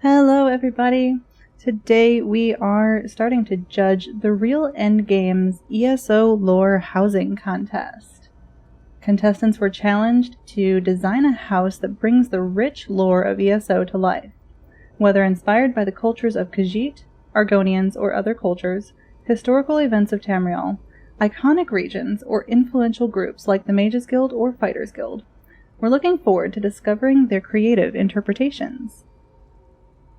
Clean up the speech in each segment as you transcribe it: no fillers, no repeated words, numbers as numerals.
Hello everybody! Today we are starting to judge the Real Endgame's ESO lore housing contest. Contestants were challenged to design a house that brings the rich lore of ESO to life. Whether inspired by the cultures of Khajiit, Argonians, or other cultures, historical events of Tamriel, iconic regions, or influential groups like the Mages Guild or Fighters Guild, we're looking forward to discovering their creative interpretations.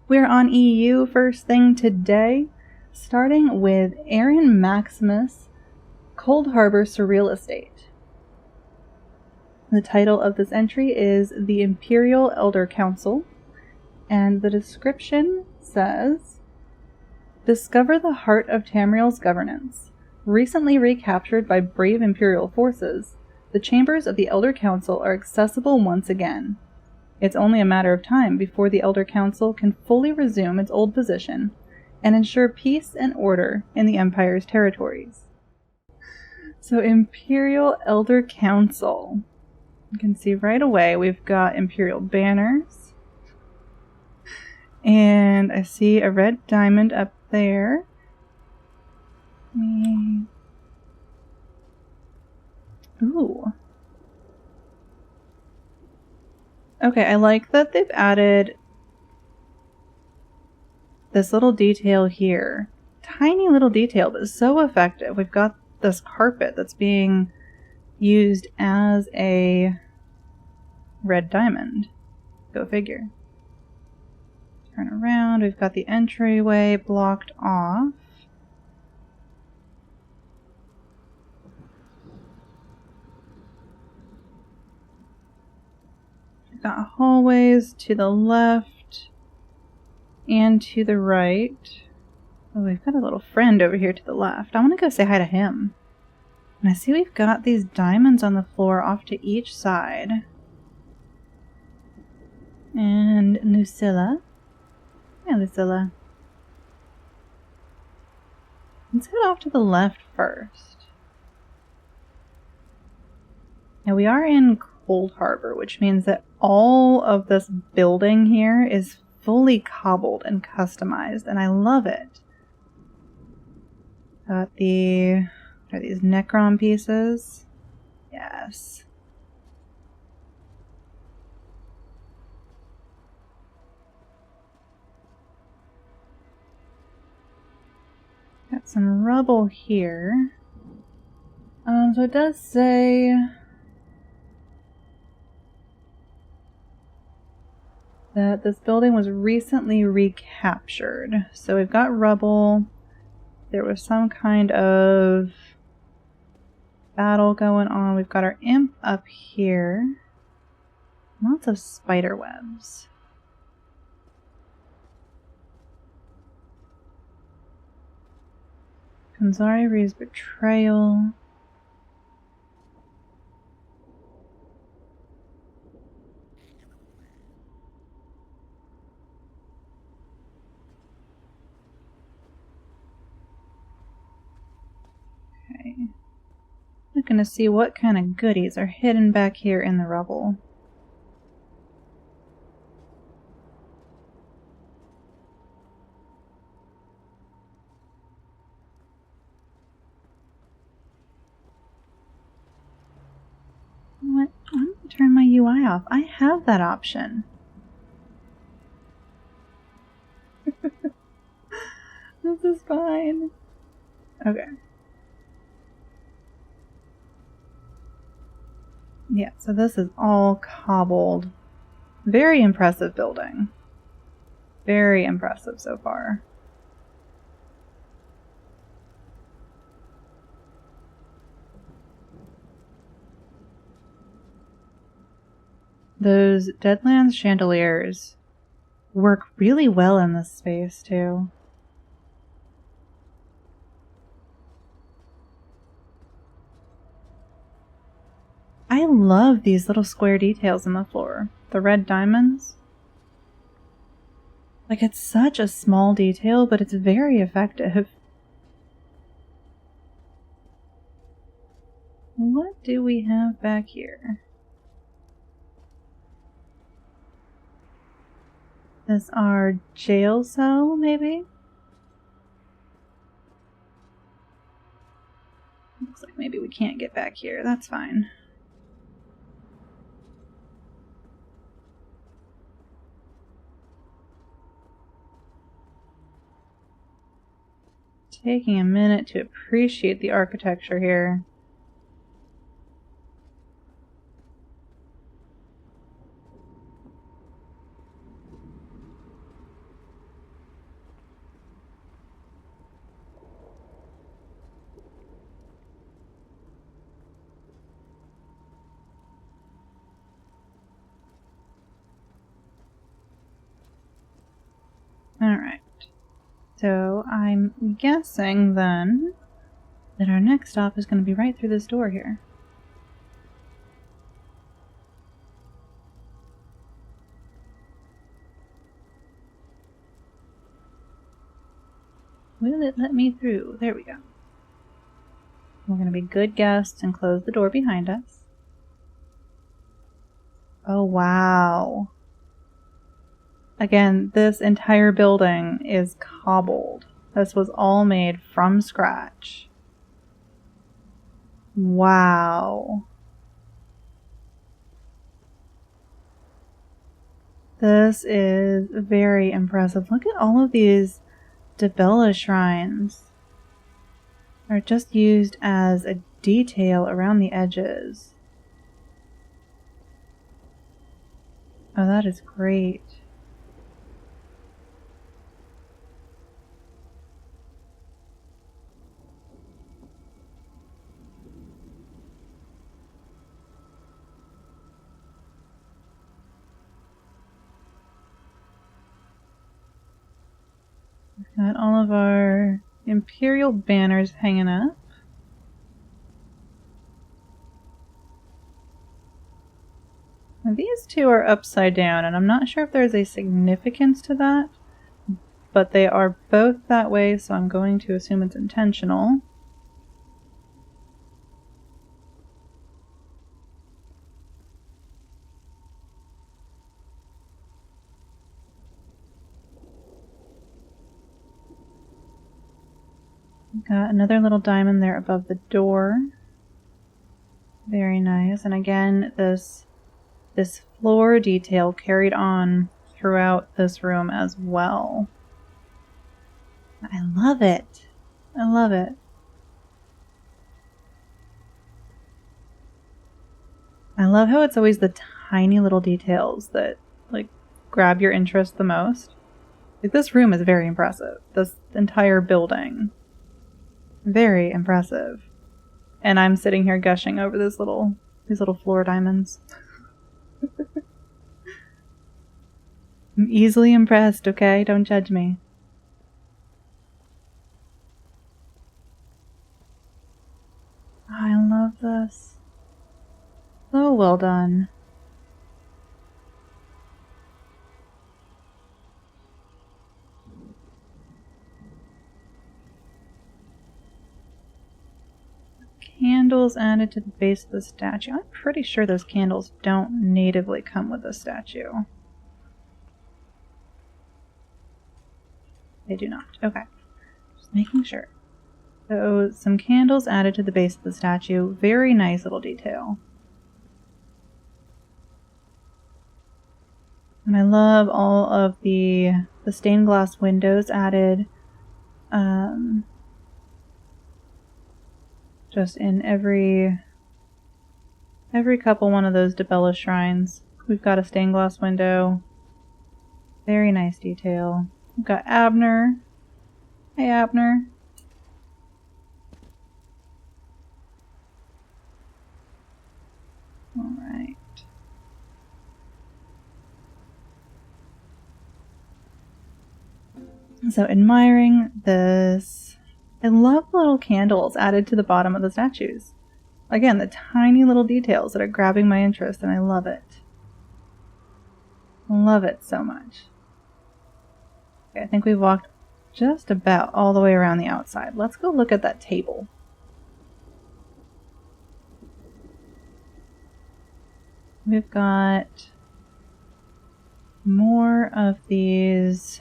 We're on EU first thing today, starting with Aaron-Maximus, Coldharbour Surreal Estate. The title of this entry is The Imperial Elder Council, and the description says, "Discover the heart of Tamriel's governance. Recently recaptured by brave Imperial forces, the chambers of the Elder Council are accessible once again. It's only a matter of time before the Elder Council can fully resume its old position and ensure peace and order in the Empire's territories." So Imperial Elder Council. You can see right away we've got Imperial banners. And I see a red diamond up there. Ooh. Okay, I like that they've added this little detail here. Tiny little detail, but so effective. We've got this carpet that's being used as a red diamond. Go figure. Turn around, we've got the entryway blocked off. We've got hallways to the left and to the right. Oh, we've got a little friend over here to the left. I want to go say hi to him. And I see we've got these diamonds on the floor off to each side. And Lucilla. Yeah, Lucilla. Let's head off to the left first. Now we are in Coldharbour, which means that all of this building here is fully cobbled and customized, and I love it. Got the... are these Necron pieces? Yes. Got some rubble here. So it does say that this building was recently recaptured. So we've got rubble. There was some kind of battle going on. We've got our imp up here. Lots of spider webs. Kanzari Ree's betrayal. Okay. Looking to see what kind of goodies are hidden back here in the rubble. What? I'm going to turn my UI off. I have that option. This is fine. Okay. Yeah, so this is all cobbled. Very impressive building. Very impressive so far. Those Deadlands chandeliers work really well in this space, too. I love these little square details in the floor. The red diamonds. Like, it's such a small detail, but it's very effective. What do we have back here? Is our jail cell, maybe? Looks like maybe we can't get back here. That's fine. Taking a minute to appreciate the architecture here. Alright, so I'm guessing then that our next stop is going to be right through this door here. Will it let me through? There we go. We're going to be good guests and close the door behind us. Oh, wow. Again, this entire building is cobbled. This was all made from scratch. Wow. This is very impressive. Look at all of these Dibella shrines. Are just used as a detail around the edges. Oh, that is great. Got all of our Imperial banners hanging up. Now these two are upside down, and I'm not sure if there's a significance to that, but they are both that way, so I'm going to assume it's intentional. Got another little diamond there above the door. Very nice. And again, this floor detail carried on throughout this room as well. I love it. I love it. I love how it's always the tiny little details that, like, grab your interest the most. Like, this room is very impressive. This entire building. Very impressive. And I'm sitting here gushing over these little floor diamonds. I'm easily impressed, okay? Don't judge me. Oh, I love this. So well done. Candles added to the base of the statue. I'm pretty sure those candles don't natively come with the statue. They do not. Okay. Just making sure. So, some candles added to the base of the statue. Very nice little detail. And I love all of the stained glass windows added. Just in every couple one of those Dibella shrines. We've got a stained glass window. Very nice detail. We've got Abner. Hey, Abner. Alright. So, admiring this. I love the little candles added to the bottom of the statues. Again, the tiny little details that are grabbing my interest, and I love it. Love it so much. Okay, I think we've walked just about all the way around the outside. Let's go look at that table. We've got More of these.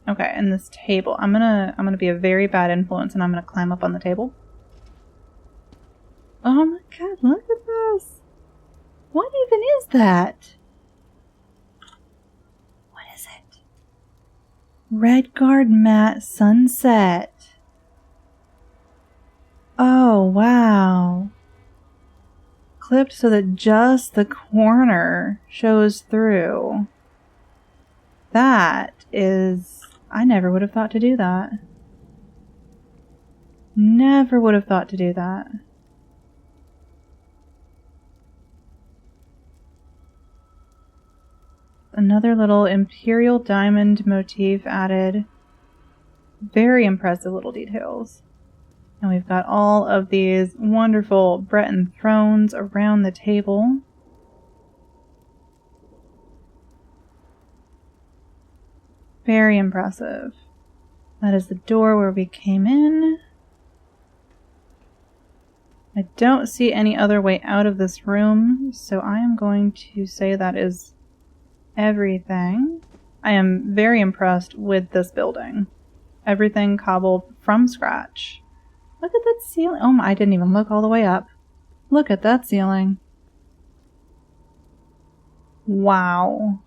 Okay, and this table. I'm gonna be a very bad influence, and I'm gonna climb up on the table. Oh my god! Look at this. What even is that? What is it? Redguard Matte Sunset. Oh wow! Clipped so that just the corner shows through. That is. I never would have thought to do that. Never would have thought to do that. Another little imperial diamond motif added. Very impressive little details. And we've got all of these wonderful Breton thrones around the table. Very impressive. That is the door where we came in. I don't see any other way out of this room, so I am going to say that is everything. I am very impressed with this building. Everything cobbled from scratch. Look at that ceiling. Oh my, I didn't even look all the way up. Look at that ceiling. Wow.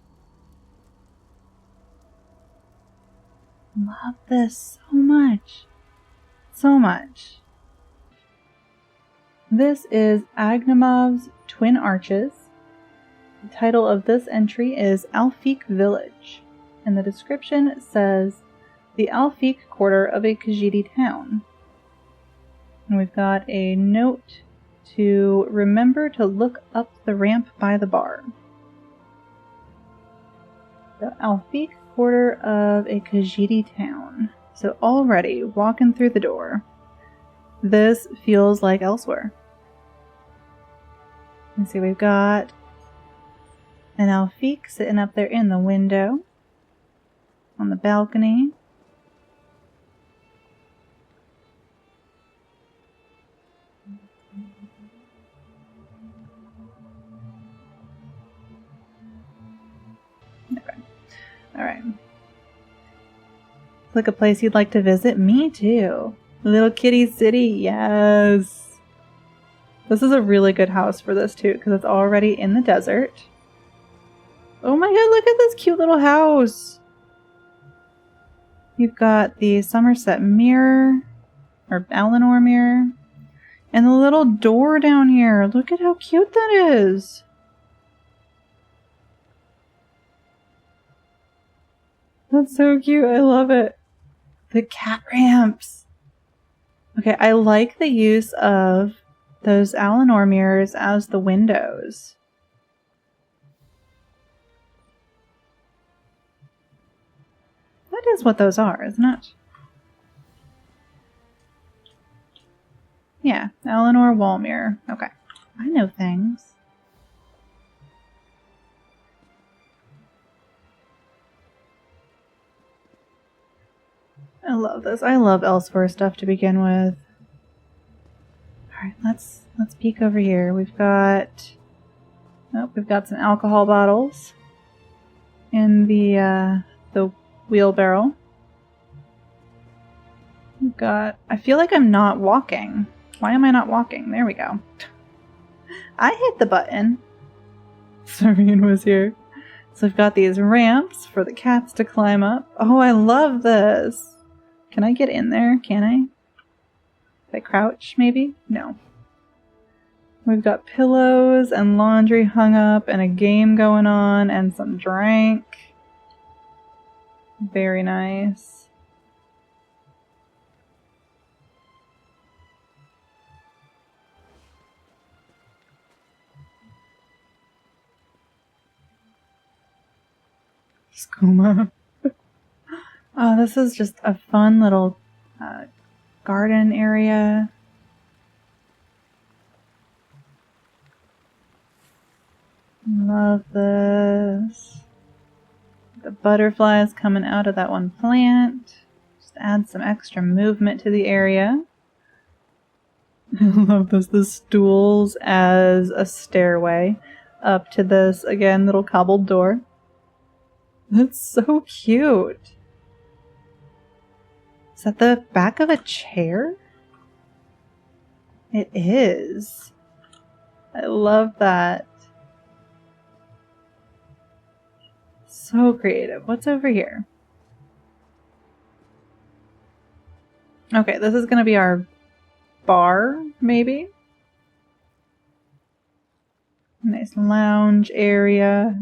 Love this so much. So much. This is Agnimhav's Twin Arches. The title of this entry is Alfiq Village, and the description says, the Alfiq quarter of a Khajiit town. And we've got a note to remember to look up the ramp by the bar. The Alfiq quarter of a Khajiit town. So already, walking through the door, this feels like elsewhere. Let's see, we've got an Alfiq sitting up there in the window, on the balcony. Okay. Alright. Like a place you'd like to visit? Me too. Little Kitty City, yes. This is a really good house for this too, because it's already in the desert. Oh my god, look at this cute little house! You've got the Somerset mirror, or Alinor mirror, and the little door down here. Look at how cute that is! That's so cute, I love it. The cat ramps! Okay, I like the use of those Alinor mirrors as the windows. That is what those are, isn't it? Yeah, Alinor wall mirror. Okay, I know things. I love this. I love elsewhere stuff to begin with. Alright, let's peek over here. We've got some alcohol bottles in the wheelbarrow. We've got, I feel like I'm not walking. Why am I not walking? There we go. I hit the button. Serene was here. So we've got these ramps for the cats to climb up. Oh, I love this. Can I get in there? Can I? If I crouch, maybe? No. We've got pillows and laundry hung up and a game going on and some drink. Very nice. Skooma. Oh, this is just a fun little garden area. Love this. The butterflies coming out of that one plant. Just add some extra movement to the area. I love this. The stools as a stairway up to this, again, little cobbled door. That's so cute. Is that the back of a chair? It is. I love that. So creative. What's over here? Okay, this is going to be our bar, maybe? Nice lounge area.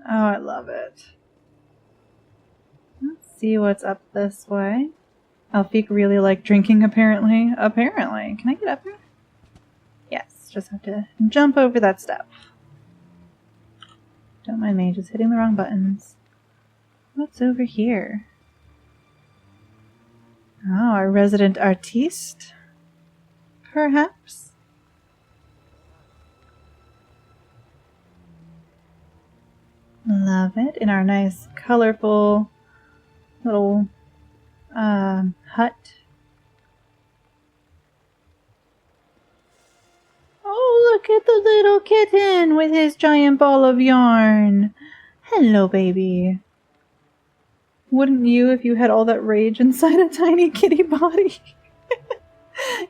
Oh, I love it. Let's see what's up this way. Alfik really liked drinking, apparently. Apparently. Can I get up here? Yes, just have to jump over that step. Don't mind me, just hitting the wrong buttons. What's over here? Oh, our resident artiste? Perhaps? Love it. In our nice, colorful little hut. Oh, look at the little kitten with his giant ball of yarn. Hello, baby. Wouldn't you if you had all that rage inside a tiny kitty body?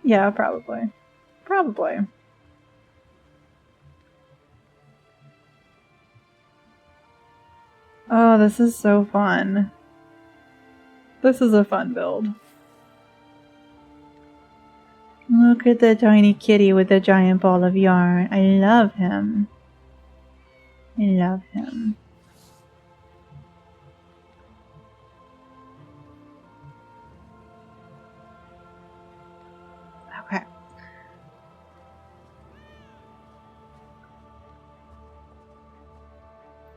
Yeah, probably. Probably. Oh, this is so fun. This is a fun build. Look at the tiny kitty with the giant ball of yarn. I love him. I love him. Okay.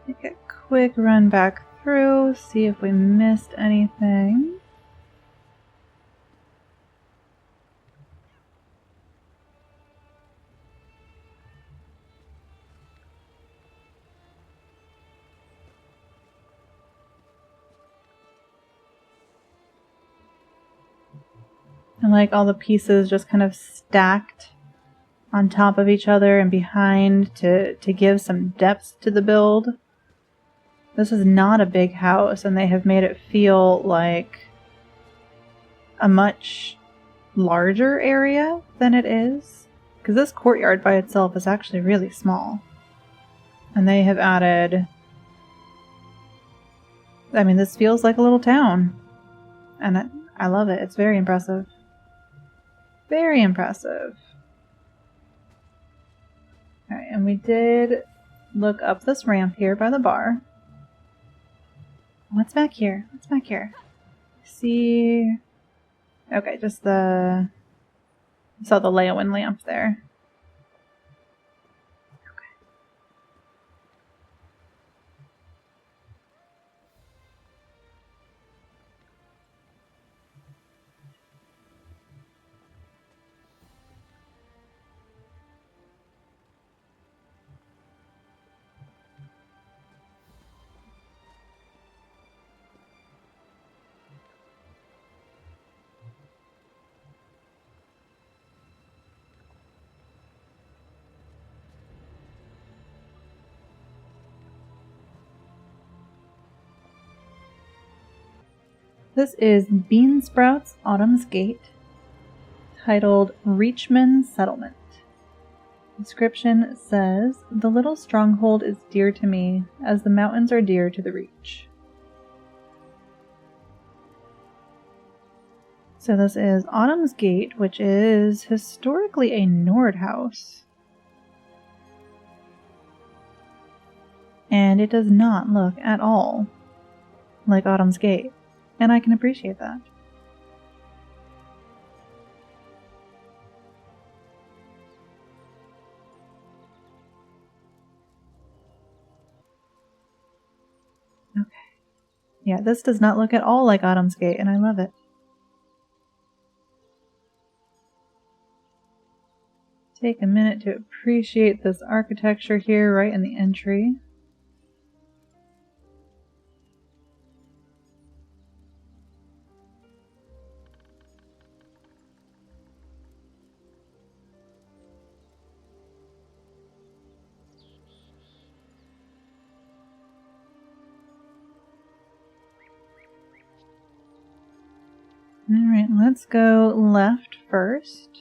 Take a quick run back through, see if we missed anything. And like all the pieces just kind of stacked on top of each other and behind to give some depth to the build. This is not a big house, and they have made it feel like a much larger area than it is. Because this courtyard by itself is actually really small. And they have added... I mean, this feels like a little town. And I love it. It's very impressive. Very impressive. Alright, and we did look up this ramp here by the bar. What's back here? What's back here? See... Okay, just the... I saw the Leowin lamp there. This is Beansprouts Autumn's Gate, titled Reachman Settlement. Inscription says, "The little stronghold is dear to me, as the mountains are dear to the Reach." So this is Autumn's Gate, which is historically a Nord house. And it does not look at all like Autumn's Gate. And I can appreciate that. Okay. Yeah, this does not look at all like Autumn's Gate, and I love it. Take a minute to appreciate this architecture here right in the entry. Alright, let's go left first.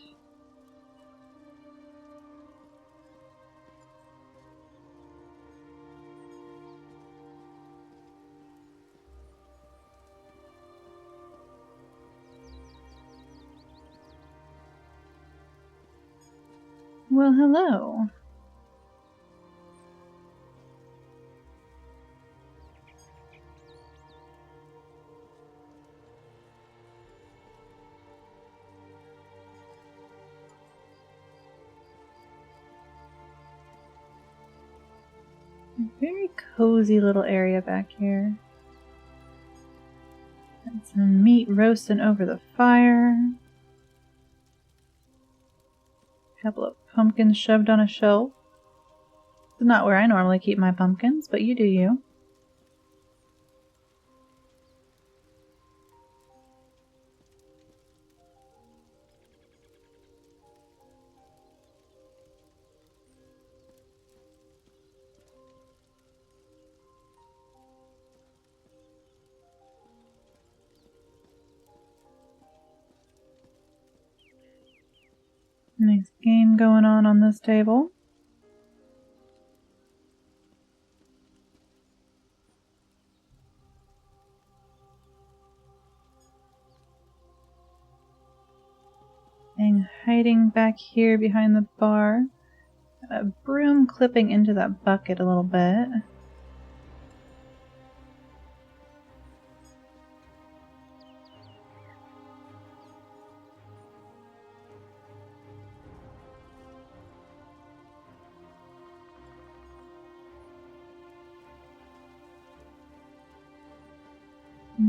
Well, hello. Very cozy little area back here. Got some meat roasting over the fire. A couple of pumpkins shoved on a shelf. It's not where I normally keep my pumpkins, but you do you. Nice game going on this table. And hiding back here behind the bar. Got a broom clipping into that bucket a little bit.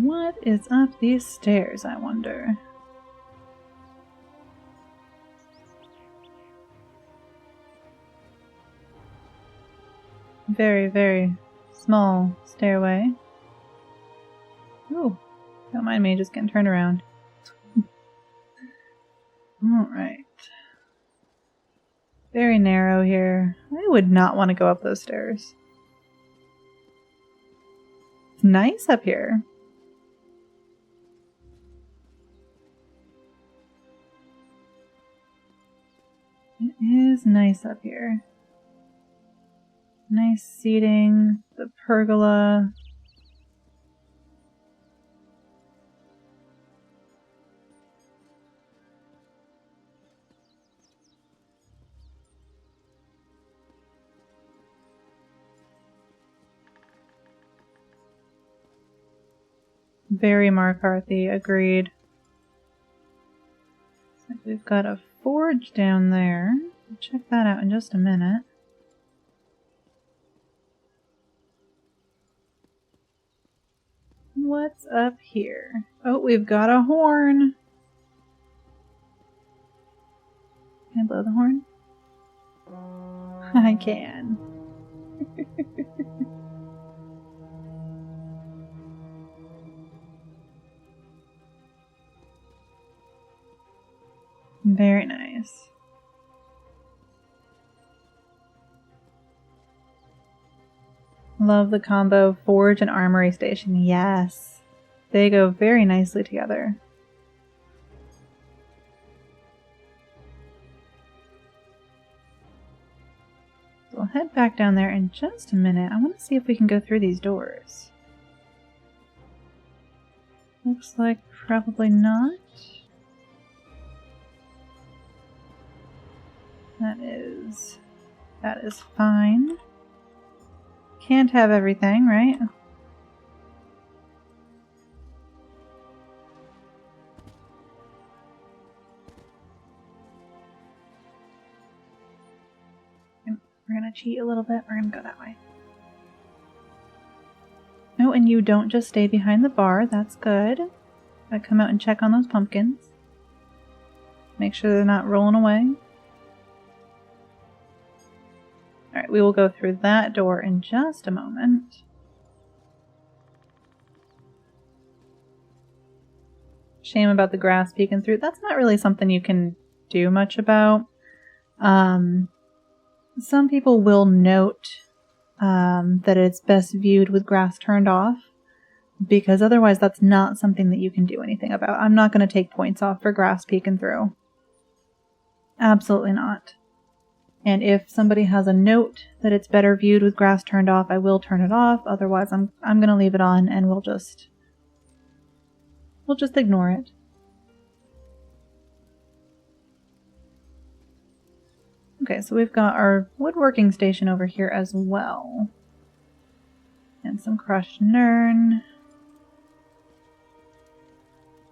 What is up these stairs, I wonder? Very, very small stairway. Ooh, don't mind me just getting turned around. Alright. Very narrow here. I would not want to go up those stairs. It's nice up here. It is nice up here. Nice seating, the pergola. Very McCarthy, agreed. So we've got a forge down there. I'll check that out in just a minute. What's up here? Oh, we've got a horn. Can I blow the horn? I can. Very nice. Love the combo forge and armory station. Yes. They go very nicely together. We'll head back down there in just a minute. I want to see if we can go through these doors. Looks like probably not. That is fine. Can't have everything, right? We're gonna cheat a little bit. We're gonna go that way. Oh, and you don't just stay behind the bar. That's good. Gotta come out and check on those pumpkins. Make sure they're not rolling away. Alright, we will go through that door in just a moment. Shame about the grass peeking through. That's not really something you can do much about. Some people will note that it's best viewed with grass turned off. because otherwise that's not something that you can do anything about. I'm not going to take points off for grass peeking through. Absolutely not. And if somebody has a note that it's better viewed with grass turned off, I will turn it off. Otherwise, I'm going to leave it on, and we'll just ignore it. Okay, so we've got our woodworking station over here as well. And some crushed nern.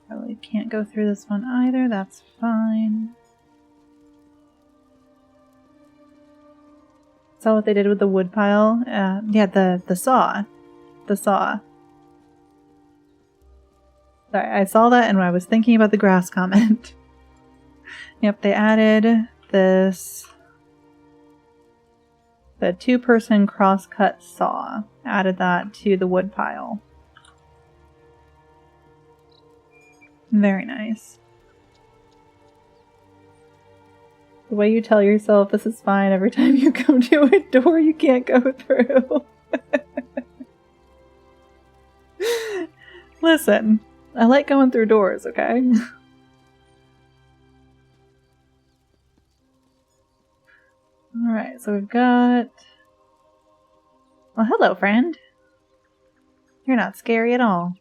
Probably can't go through this one either, that's fine. Saw what they did with the wood pile. Yeah, the saw. The saw. Sorry, I saw that and I was thinking about the grass comment. Yep, they added this... The 2-person cross-cut saw. Added that to the wood pile. Very nice. The way you tell yourself this is fine every time you come to a door you can't go through. Listen, I like going through doors, okay? Alright, so we've got... Well, hello, friend. You're not scary at all.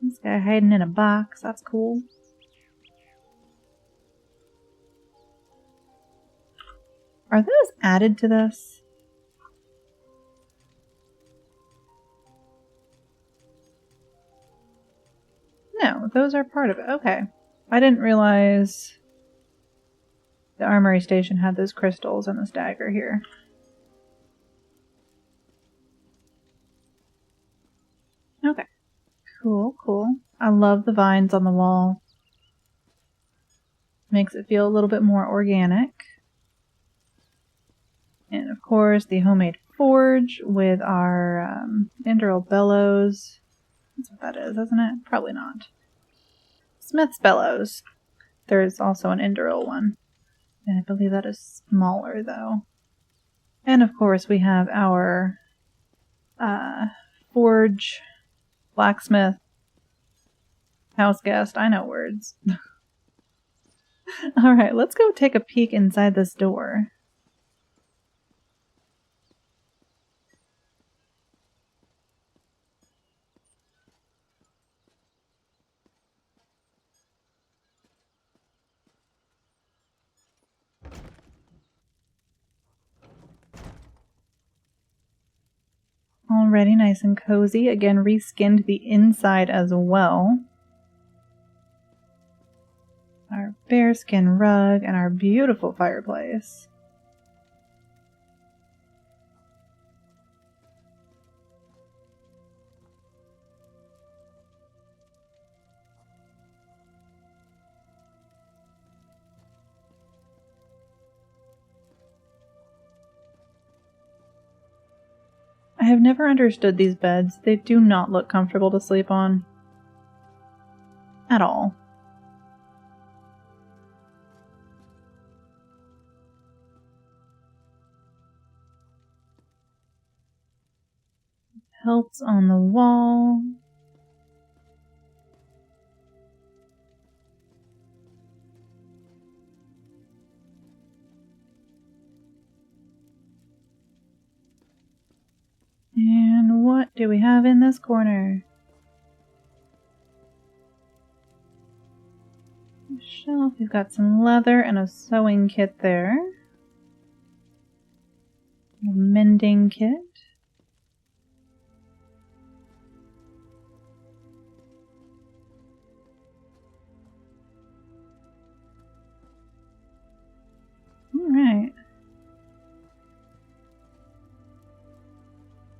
This guy hiding in a box, that's cool. Are those added to this? No, those are part of it. Okay. I didn't realize the armory station had those crystals and this dagger here. Okay. Cool, cool. I love the vines on the wall. Makes it feel a little bit more organic. And of course, the homemade forge with our Enderal bellows. That's what that is, isn't it? Probably not. Smith's bellows. There's also an Enderal one. And I believe that is smaller, though. And of course, we have our forge, blacksmith, house guest. I know words. Alright, let's go take a peek inside this door. Already nice and cozy. Again, reskinned the inside as well. Our bearskin rug and our beautiful fireplace. I have never understood these beds. They do not look comfortable to sleep on. At all. Pelts on the wall. And what do we have in this corner? Shelf, we've got some leather and a sewing kit there. A mending kit. Alright.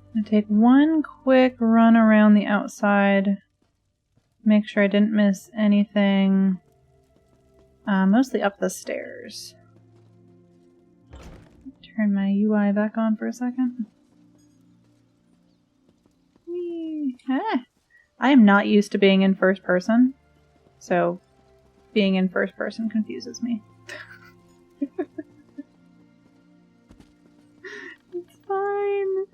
I'm gonna take one quick run around the outside. Make sure I didn't miss anything. Mostly up the stairs. Turn my UI back on for a second. Whee! Ah. I am not used to being in first person, so being in first person confuses me. It's fine.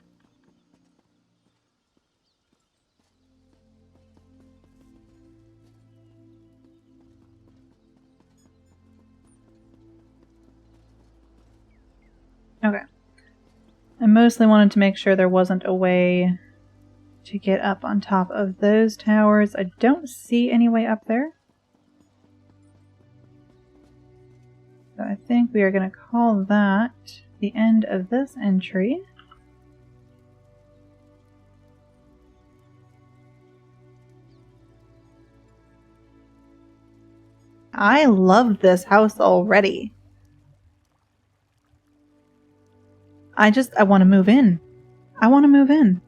I mostly wanted to make sure there wasn't a way to get up on top of those towers. I don't see any way up there. So I think we are going to call that the end of this entry. I love this house already. I want to move in. I want to move in.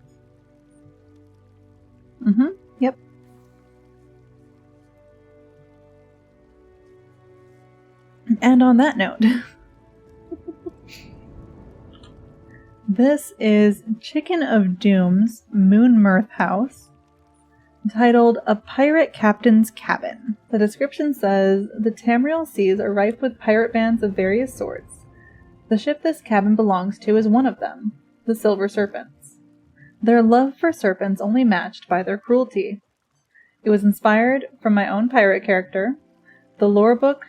Yep. And on that note, this is ChickenOfDoom's Moonmirth house, titled A Pirate Captain's Cabin. The description says, the Tamriel seas are rife with pirate bands of various sorts. The ship this cabin belongs to is one of them, the Silver Serpents. Their love for serpents only matched by their cruelty. It was inspired from my own pirate character, the lore book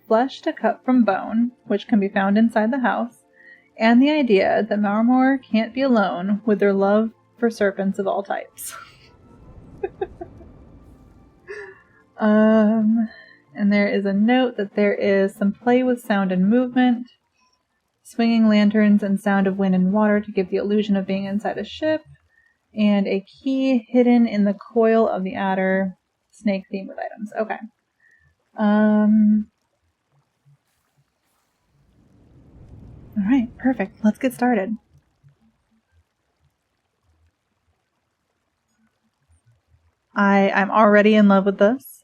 Flesh to Cut from Bone, which can be found inside the house, and the idea that Marmor can't be alone with their love for serpents of all types. And there is a note that there is some play with sound and movement, swinging lanterns and sound of wind and water to give the illusion of being inside a ship, and a key hidden in the coil of the adder, snake theme with items. Okay. Alright, perfect. Let's get started. I'm already in love with this.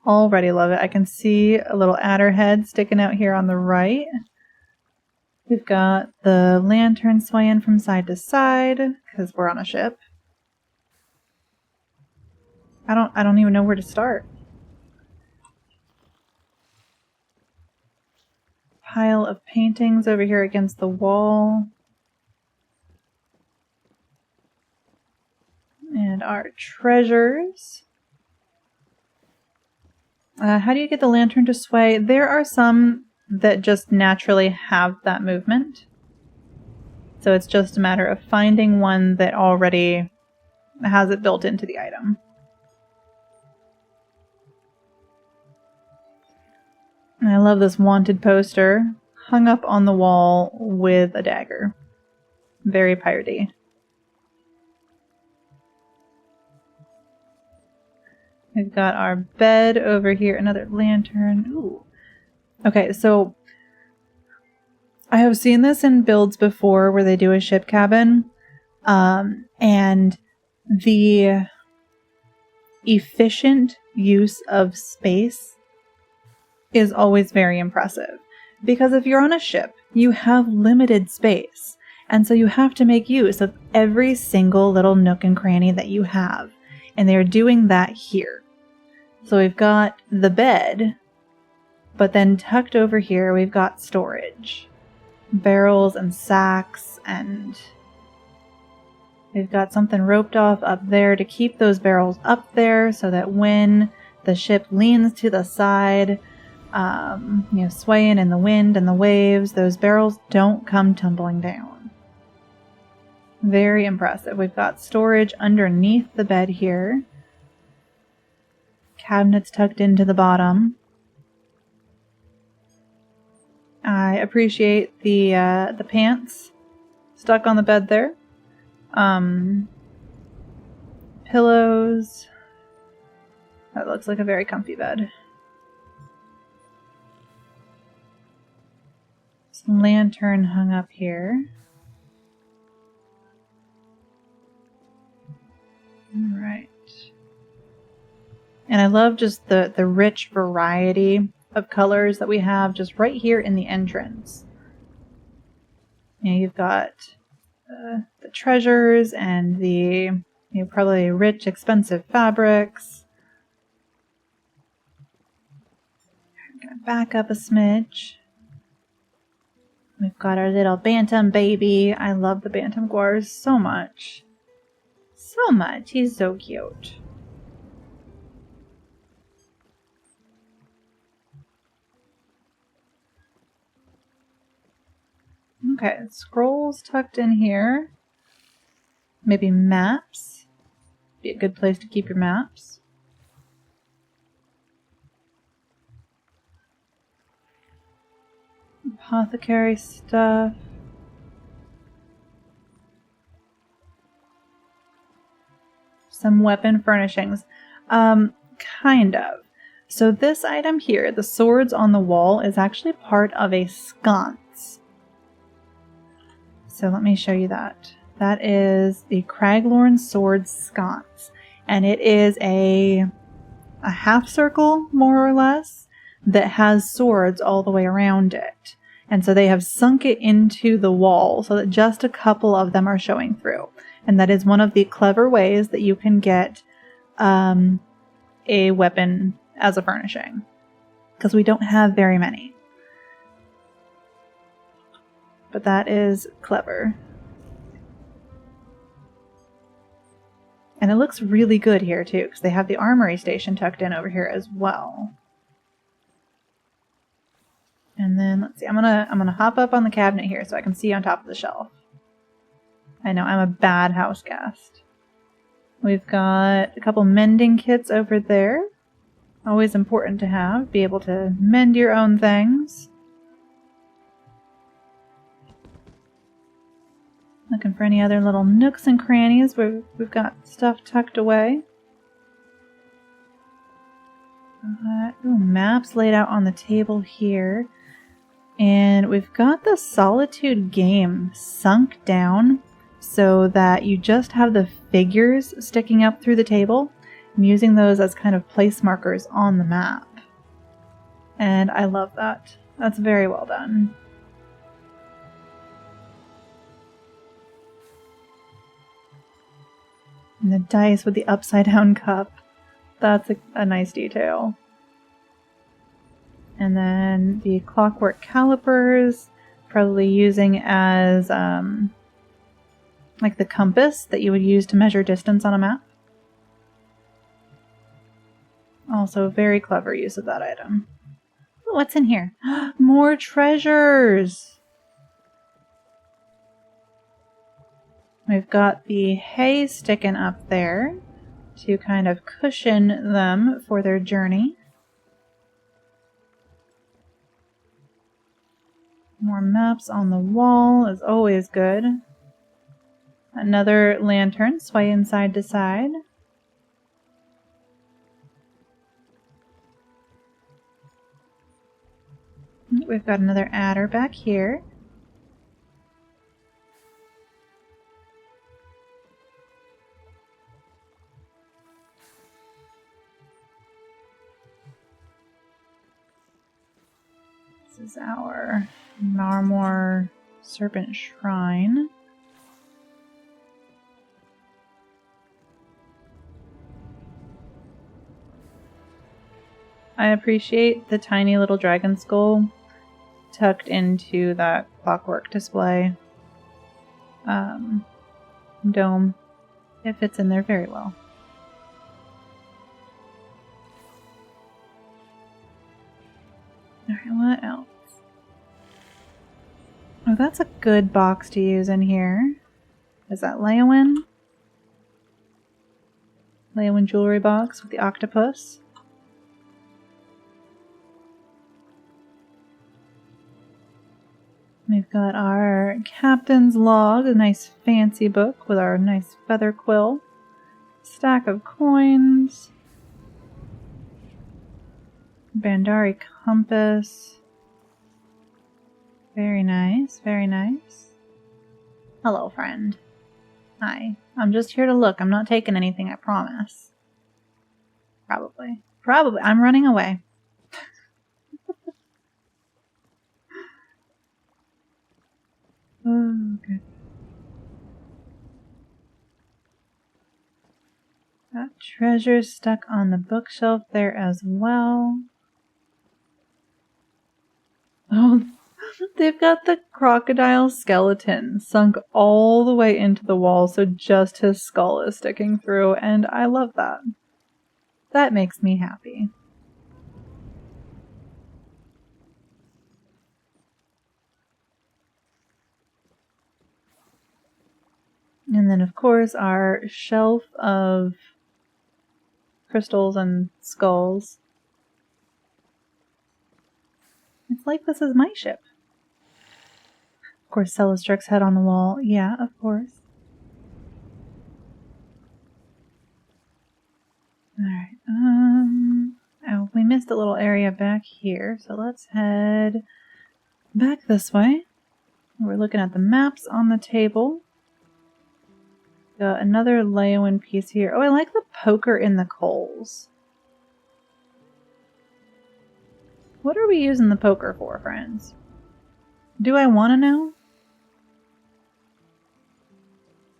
Already love it. I can see a little adder head sticking out here on the right. We've got the lantern swaying from side to side, because we're on a ship. I don't even know where to start. Pile of paintings over here against the wall. And our treasures. How do you get the lantern to sway? There are some that just naturally have that movement. So it's just a matter of finding one that already has it built into the item. And I love this wanted poster hung up on the wall with a dagger. Very piratey. We've got our bed over here, another lantern. Ooh. Okay, so I have seen this in builds before where they do a ship cabin, and the efficient use of space is always very impressive. Because if you're on a ship, you have limited space, and so you have to make use of every single little nook and cranny that you have, and they're doing that here. So we've got the bed, but then tucked over here we've got storage. Barrels and sacks, and we've got something roped off up there to keep those barrels up there so that when the ship leans to the side, swaying in the wind and the waves, those barrels don't come tumbling down. Very impressive. We've got storage underneath the bed here. Cabinets tucked into the bottom. I appreciate the pants stuck on the bed there. Pillows. That looks like a very comfy bed. Some lantern hung up here. All right. And I love just the rich variety of colors that we have just right here in the entrance. You've got the treasures and the probably rich, expensive fabrics. I'm gonna back up a smidge. We've got our little bantam baby. I love the bantam guars so much. So much. He's so cute. Okay, scrolls tucked in here. Maybe maps. Be a good place to keep your maps. Apothecary stuff. Some weapon furnishings. Kind of. So this item here, the swords on the wall, is actually part of a sconce. So let me show you that. That is the Craglorn Sword Sconce. And it is a half circle, more or less, that has swords all the way around it. And so they have sunk it into the wall so that just a couple of them are showing through. And that is one of the clever ways that you can get a weapon as a furnishing. Because we don't have very many. But that is clever. And it looks really good here too, because they have the armory station tucked in over here as well. And then let's see, I'm gonna hop up on the cabinet here so I can see on top of the shelf. I know, I'm a bad house guest. We've got a couple mending kits over there. Always important to have, be able to mend your own things. Looking for any other little nooks and crannies where we've got stuff tucked away. Maps laid out on the table here. And we've got the Solitude game sunk down so that you just have the figures sticking up through the table. I'm using those as kind of place markers on the map. And I love that. That's very well done. And the dice with the upside down cup. That's a nice detail. And then the clockwork calipers, probably using as like the compass that you would use to measure distance on a map. Also a very clever use of that item. Ooh, what's in here? More treasures! We've got the hay sticking up there to kind of cushion them for their journey. More maps on the wall is always good. Another lantern swaying side to side. We've got another adder back here. This is our Narmor Serpent Shrine. I appreciate the tiny little dragon skull tucked into that clockwork display dome. It fits in there very well. Alright, what else? Oh, that's a good box to use in here. Is that Leowyn? Leowyn jewelry box with the octopus. We've got our captain's log, a nice fancy book with our nice feather quill. Stack of coins. Bandari compass. Very nice, very nice. Hello, friend. Hi. I'm just here to look. I'm not taking anything, I promise. Probably. Probably. I'm running away. Okay. Got treasures stuck on the bookshelf there as well. Oh, they've got the crocodile skeleton sunk all the way into the wall, so just his skull is sticking through, and I love that. That makes me happy. And then, of course, our shelf of crystals and skulls. It's like this is my ship. Of course, Celestric's head on the wall. Yeah, of course. Alright, oh, we missed a little area back here, so let's head back this way. We're looking at the maps on the table. Got another Leowen piece here. Oh, I like the poker in the coals. What are we using the poker for, friends? Do I want to know?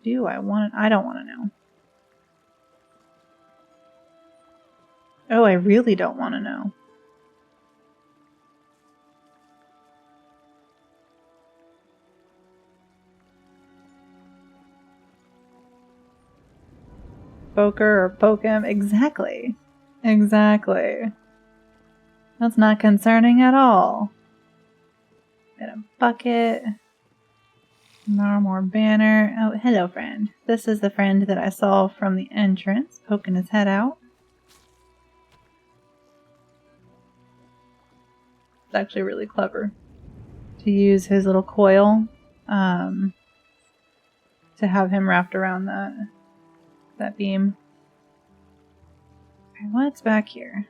Do I want to? I don't want to know. Oh, I really don't want to know. Poker or poke him? Exactly. Exactly. That's not concerning at all. Get a bucket. No more banner. Oh, hello, friend. This is the friend that I saw from the entrance, poking his head out. It's actually really clever to use his little coil to have him wrapped around that beam. Okay, what's back here?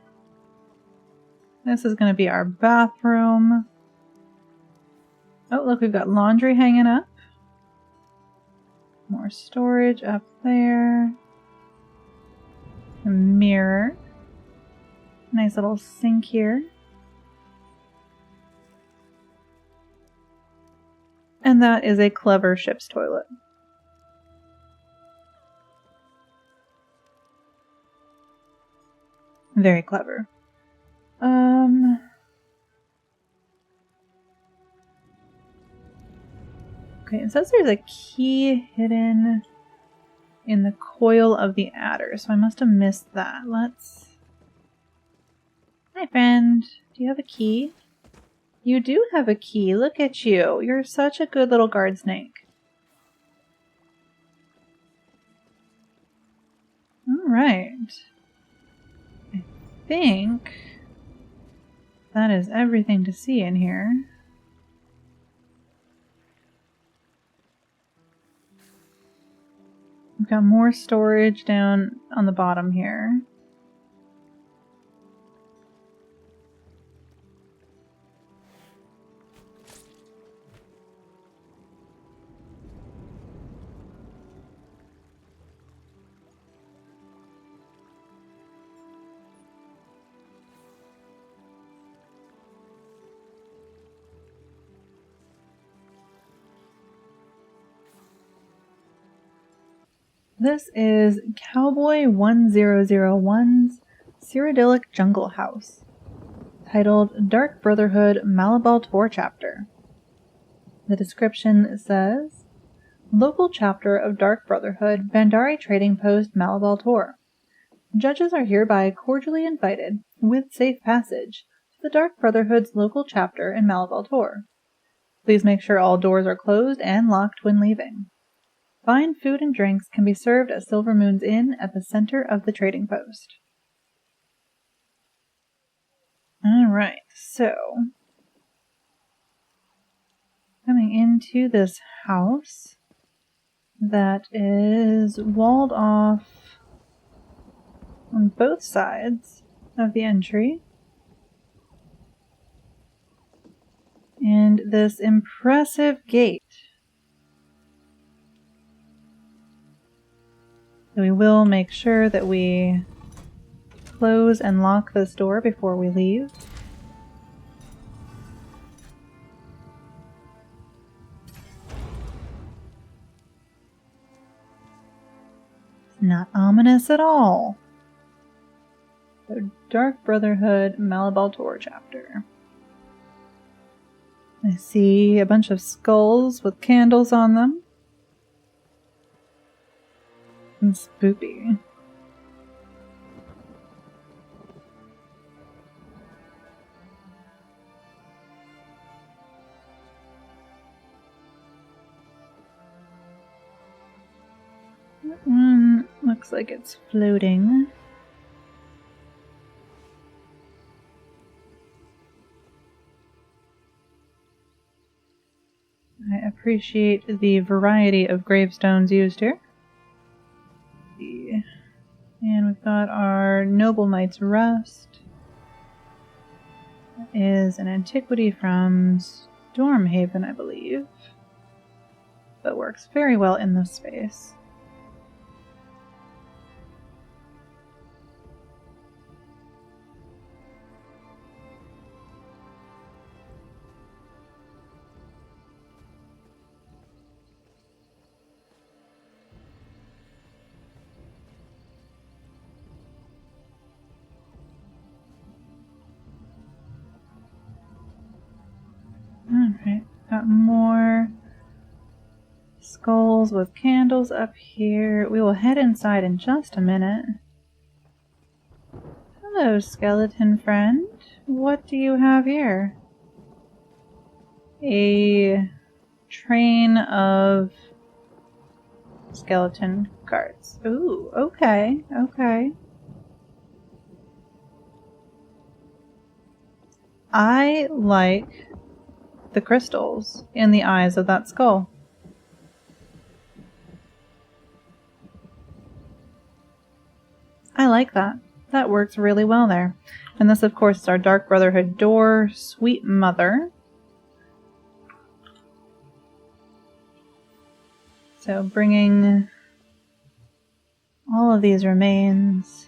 This is going to be our bathroom. Oh, look, we've got laundry hanging up. More storage up there. A mirror. Nice little sink here. And that is a clever ship's toilet. Very clever. Okay, it says there's a key hidden in the coil of the adder, so I must have missed that. Hi, friend. Do you have a key? You do have a key. Look at you. You're such a good little guard snake. Alright. I think that is everything to see in here. We've got more storage down on the bottom here. This is Cowboy 1001's Cyrodilic Jungle House, titled Dark Brotherhood Malabal Tor Chapter. The description says, Local chapter of Dark Brotherhood, Bandari Trading Post, Malabal Tor. Judges are hereby cordially invited, with safe passage, to the Dark Brotherhood's local chapter in Malabal Tor. Please make sure all doors are closed and locked when leaving. Fine food and drinks can be served at Silver Moon's Inn at the center of the trading post. Alright, so coming into this house that is walled off on both sides of the entry. And this impressive gate. So we will make sure that we close and lock this door before we leave. Not ominous at all. So Dark Brotherhood Malabal Tor chapter. I see a bunch of skulls with candles on them. And spooky. That one looks like it's floating. I appreciate the variety of gravestones used here. And we've got our Noble Knight's Rest. That is an antiquity from Stormhaven, I believe. But works very well in this space. Alright, got more skulls with candles up here. We will head inside in just a minute. Hello, skeleton friend. What do you have here? A train of skeleton carts. Ooh, okay, okay. I like the crystals in the eyes of that skull. I like that. That works really well there. And this, of course, is our Dark Brotherhood door, Sweet Mother. So bringing all of these remains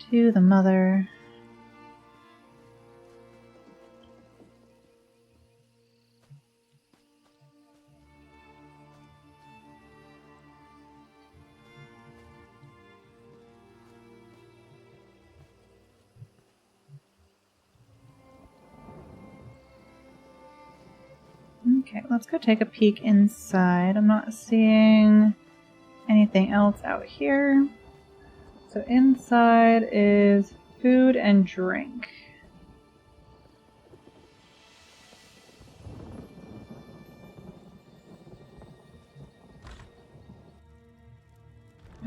to the Mother. Okay, let's go take a peek inside. I'm not seeing anything else out here. So inside is food and drink.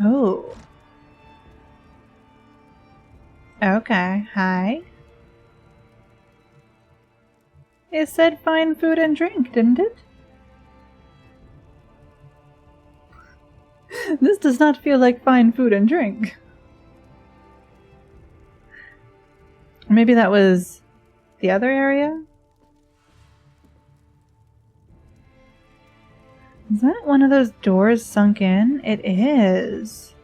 Oh. Okay, hi. It said fine food and drink, didn't it? This does not feel like fine food and drink. Maybe that was the other area? Is that one of those doors sunk in? It is.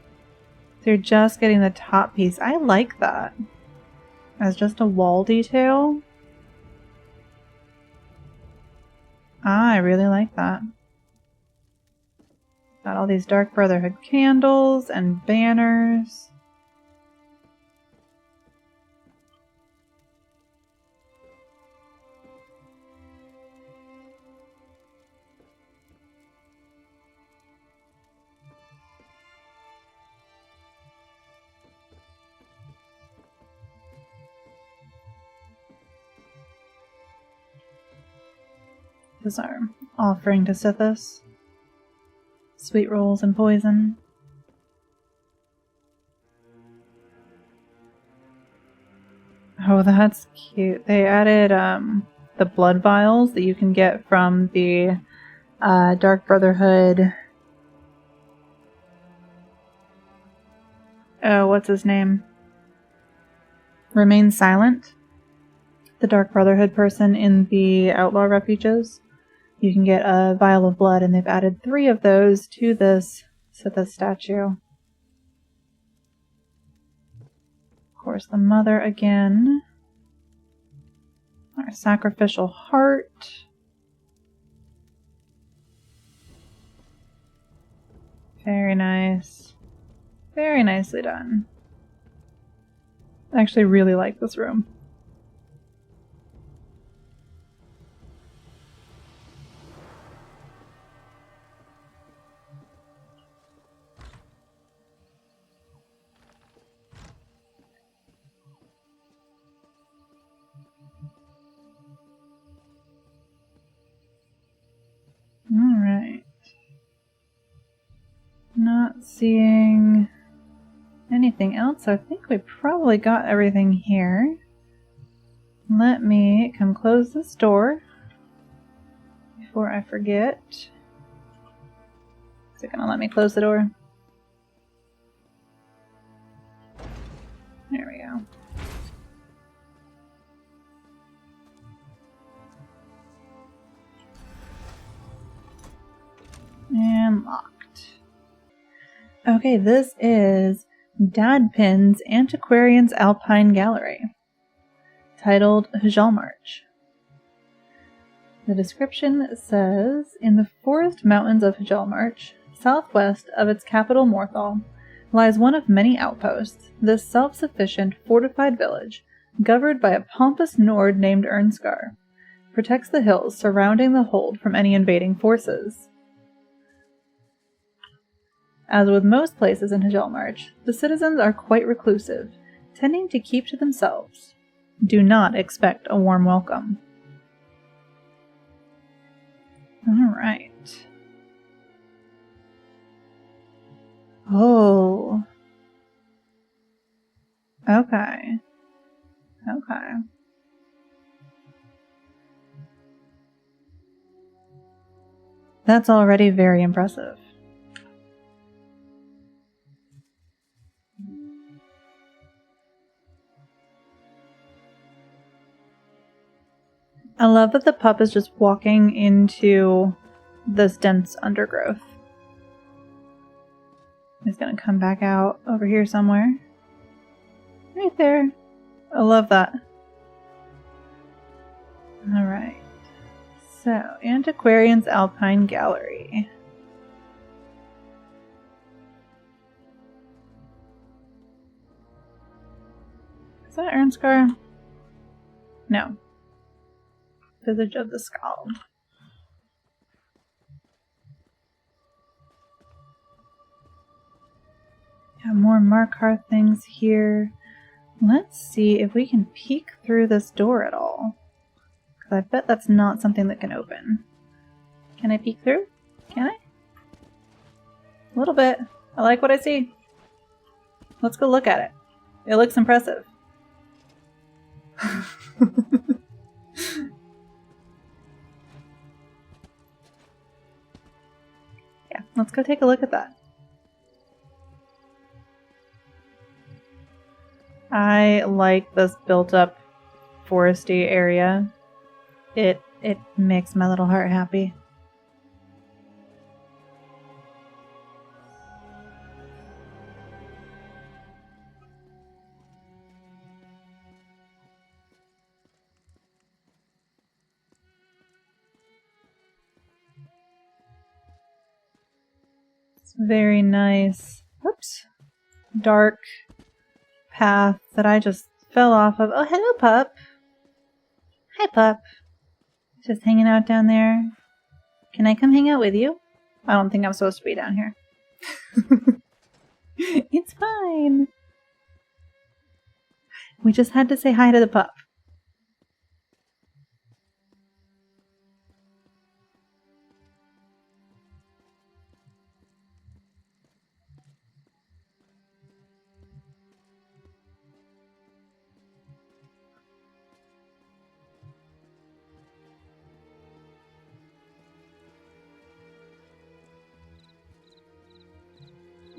So you're just getting the top piece. I like that. As just a wall detail. I really like that. Got all these Dark Brotherhood candles and banners. This is our offering to Sithis. Sweet rolls and poison. Oh, that's cute. They added the blood vials that you can get from the Dark Brotherhood. Oh, what's his name? Remain Silent. The Dark Brotherhood person in the Outlaw Refuges. You can get a vial of blood, and they've added 3 of those to this Sithis statue. Of course, the Mother again. Our sacrificial heart. Very nice. Very nicely done. I actually really like this room. Alright. Not seeing anything else. I think we probably got everything here. Let me come close this door before I forget. Is it gonna let me close the door? There we go. And locked. Okay, this is Dadpin's Antiquarians Alpine Gallery, titled Hjalmarch. The description says, in the forest mountains of Hjalmarch, southwest of its capital Morthal, lies one of many outposts, this self-sufficient, fortified village, governed by a pompous Nord named Ernskar, protects the hills surrounding the hold from any invading forces. As with most places in Hjalmarch, the citizens are quite reclusive, tending to keep to themselves. Do not expect a warm welcome. Alright. Oh. Okay. Okay. That's already very impressive. I love that the pup is just walking into this dense undergrowth. He's gonna come back out over here somewhere. Right there. I love that. Alright. So, Antiquarians Alpine Gallery. Is that Ernskar? No. Visage of the Skald. Got more Markar things here. Let's see if we can peek through this door at all. Because I bet that's not something that can open. Can I peek through? Can I? A little bit. I like what I see. Let's go look at it. It looks impressive. Yeah, let's go take a look at that. I like this built-up foresty area. It makes my little heart happy. It's very nice. Oops. Dark path that I just fell off of. Oh, hello, pup. Hi, pup. Just hanging out down there. Can I come hang out with you? I don't think I'm supposed to be down here. It's fine. We just had to say hi to the pup.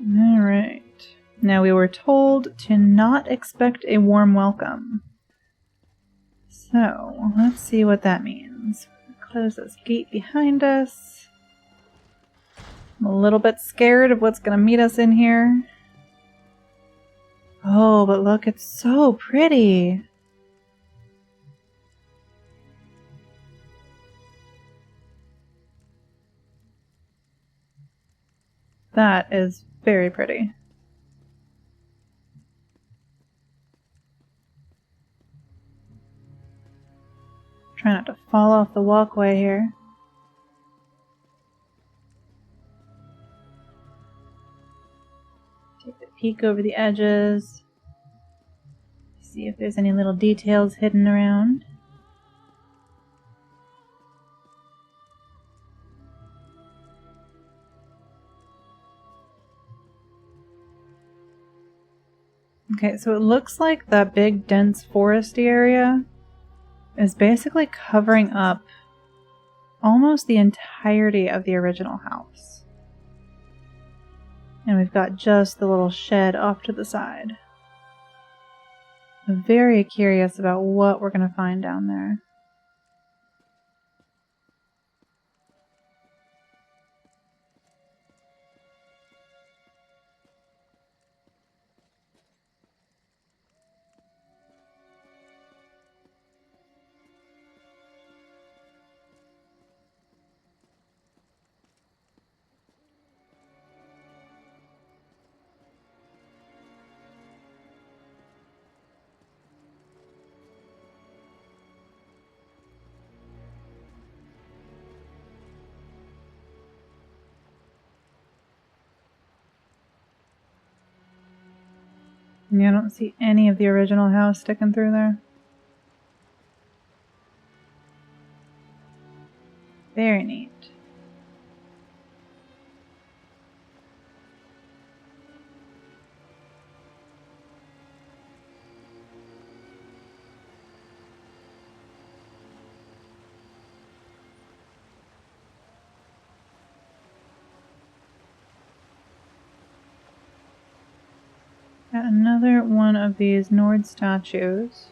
Alright. Now we were told to not expect a warm welcome. So, let's see what that means. Close this gate behind us. I'm a little bit scared of what's going to meet us in here. Oh, but look, it's so pretty. That is very pretty. Try not to fall off the walkway here. Take a peek over the edges. See if there's any little details hidden around. Okay, so it looks like that big dense foresty area is basically covering up almost the entirety of the original house. And we've got just the little shed off to the side. I'm very curious about what we're going to find down there. Yeah, I don't see any of the original house sticking through there. Very neat. Got another one of these Nord statues.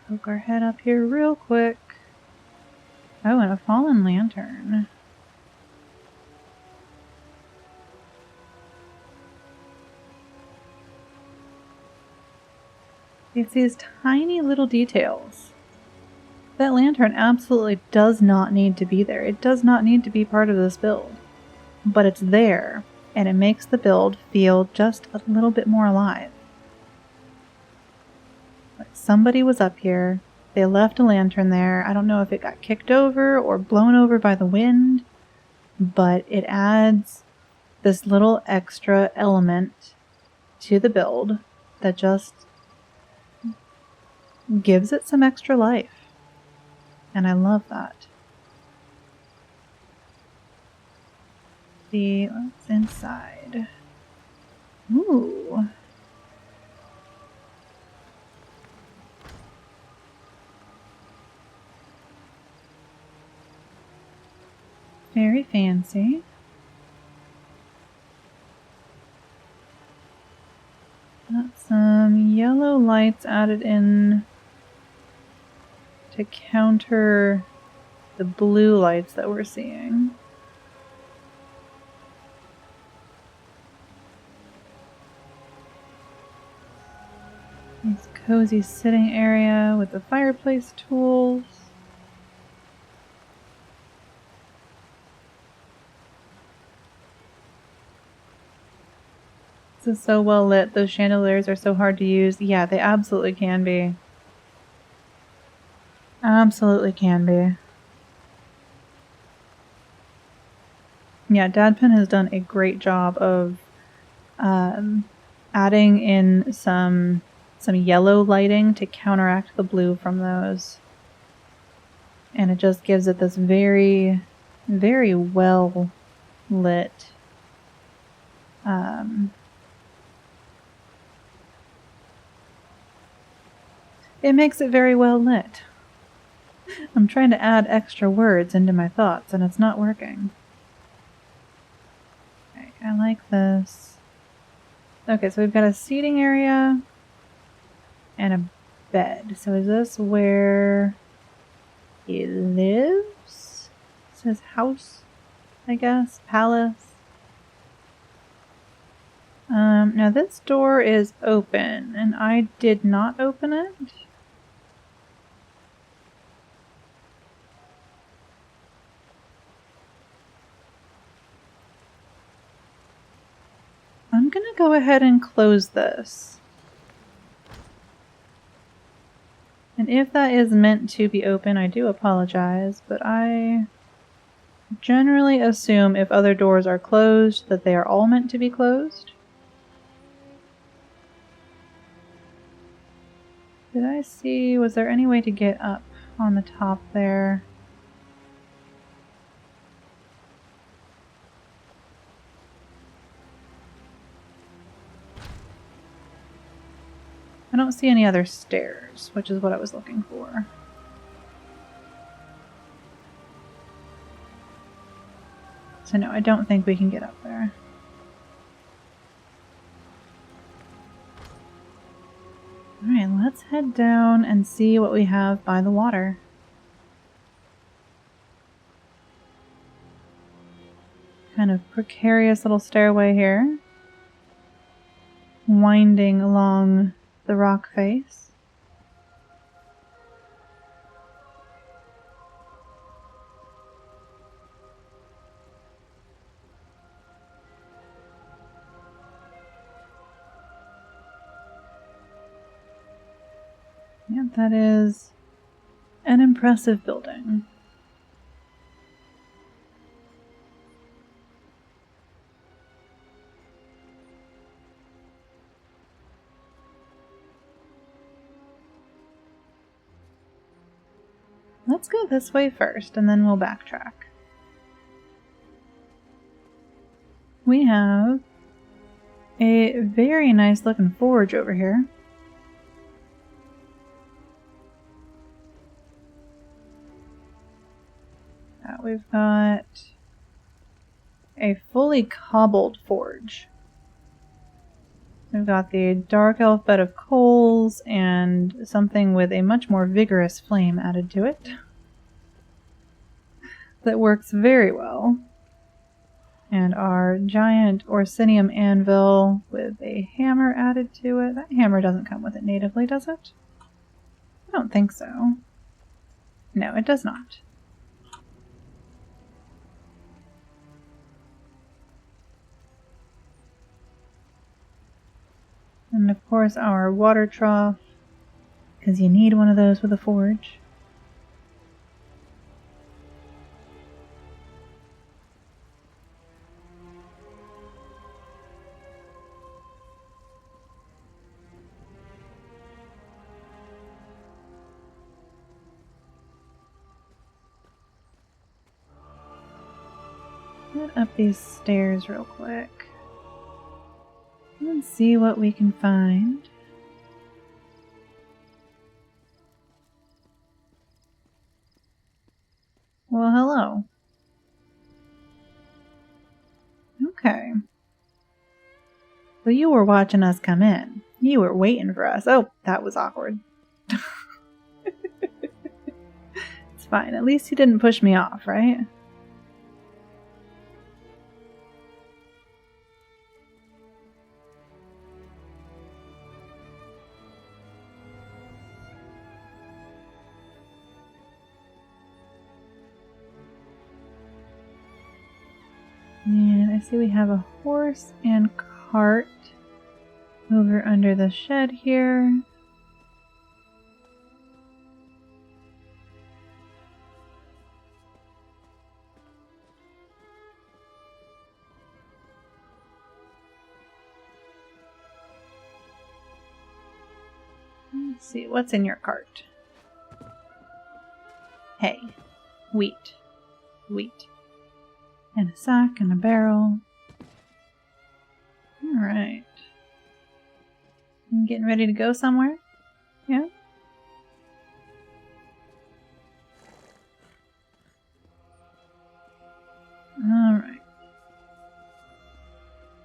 Poke our head up here real quick. Oh, and a fallen lantern. It's these tiny little details. That lantern absolutely does not need to be there. It does not need to be part of this build. But it's there, and it makes the build feel just a little bit more alive. Like somebody was up here, they left a lantern there. I don't know if it got kicked over or blown over by the wind, but it adds this little extra element to the build that just gives it some extra life. And I love that. See what's inside. Ooh. Very fancy. Got some yellow lights added in to counter the blue lights that we're seeing. Nice cozy sitting area with the fireplace tools. This is so well lit. Those chandeliers are so hard to use. Yeah, they absolutely can be. Absolutely can be. Yeah, Dadpin has done a great job of adding in some yellow lighting to counteract the blue from those. And it just gives it this very, very well lit it makes it very well lit. I'm trying to add extra words into my thoughts and it's not working. Okay, I like this. Okay, so we've got a seating area and a bed. So is this where he lives? It says house, I guess. Palace. Now this door is open and I did not open it. I'm gonna go ahead and close this. And if that is meant to be open, I do apologize, but I generally assume if other doors are closed, that they are all meant to be closed. Did I see, was there any way to get up on the top there? I don't see any other stairs, which is what I was looking for. So no, I don't think we can get up there. Alright, let's head down and see what we have by the water. Kind of precarious little stairway here. Winding along the rock face. Yeah, that is an impressive building. Let's go this way first, and then we'll backtrack. We have a very nice looking forge over here. We've got a fully cobbled forge. We've got the dark elf bed of coals and something with a much more vigorous flame added to it. That works very well. And our giant Orsinium anvil with a hammer added to it. That hammer doesn't come with it natively, does it? I don't think so. No, it does not. And of course our water trough, because you need one of those with a forge. Get up these stairs real quick. Let's see what we can find. Well, hello. Okay. So you were watching us come in. You were waiting for us. Oh, that was awkward. It's fine. At least you didn't push me off, right? And I see we have a horse and cart over under the shed here. Let's see, what's in your cart? Hay, wheat, and a sack and a barrel. Alright. Getting ready to go somewhere? Yeah? Alright.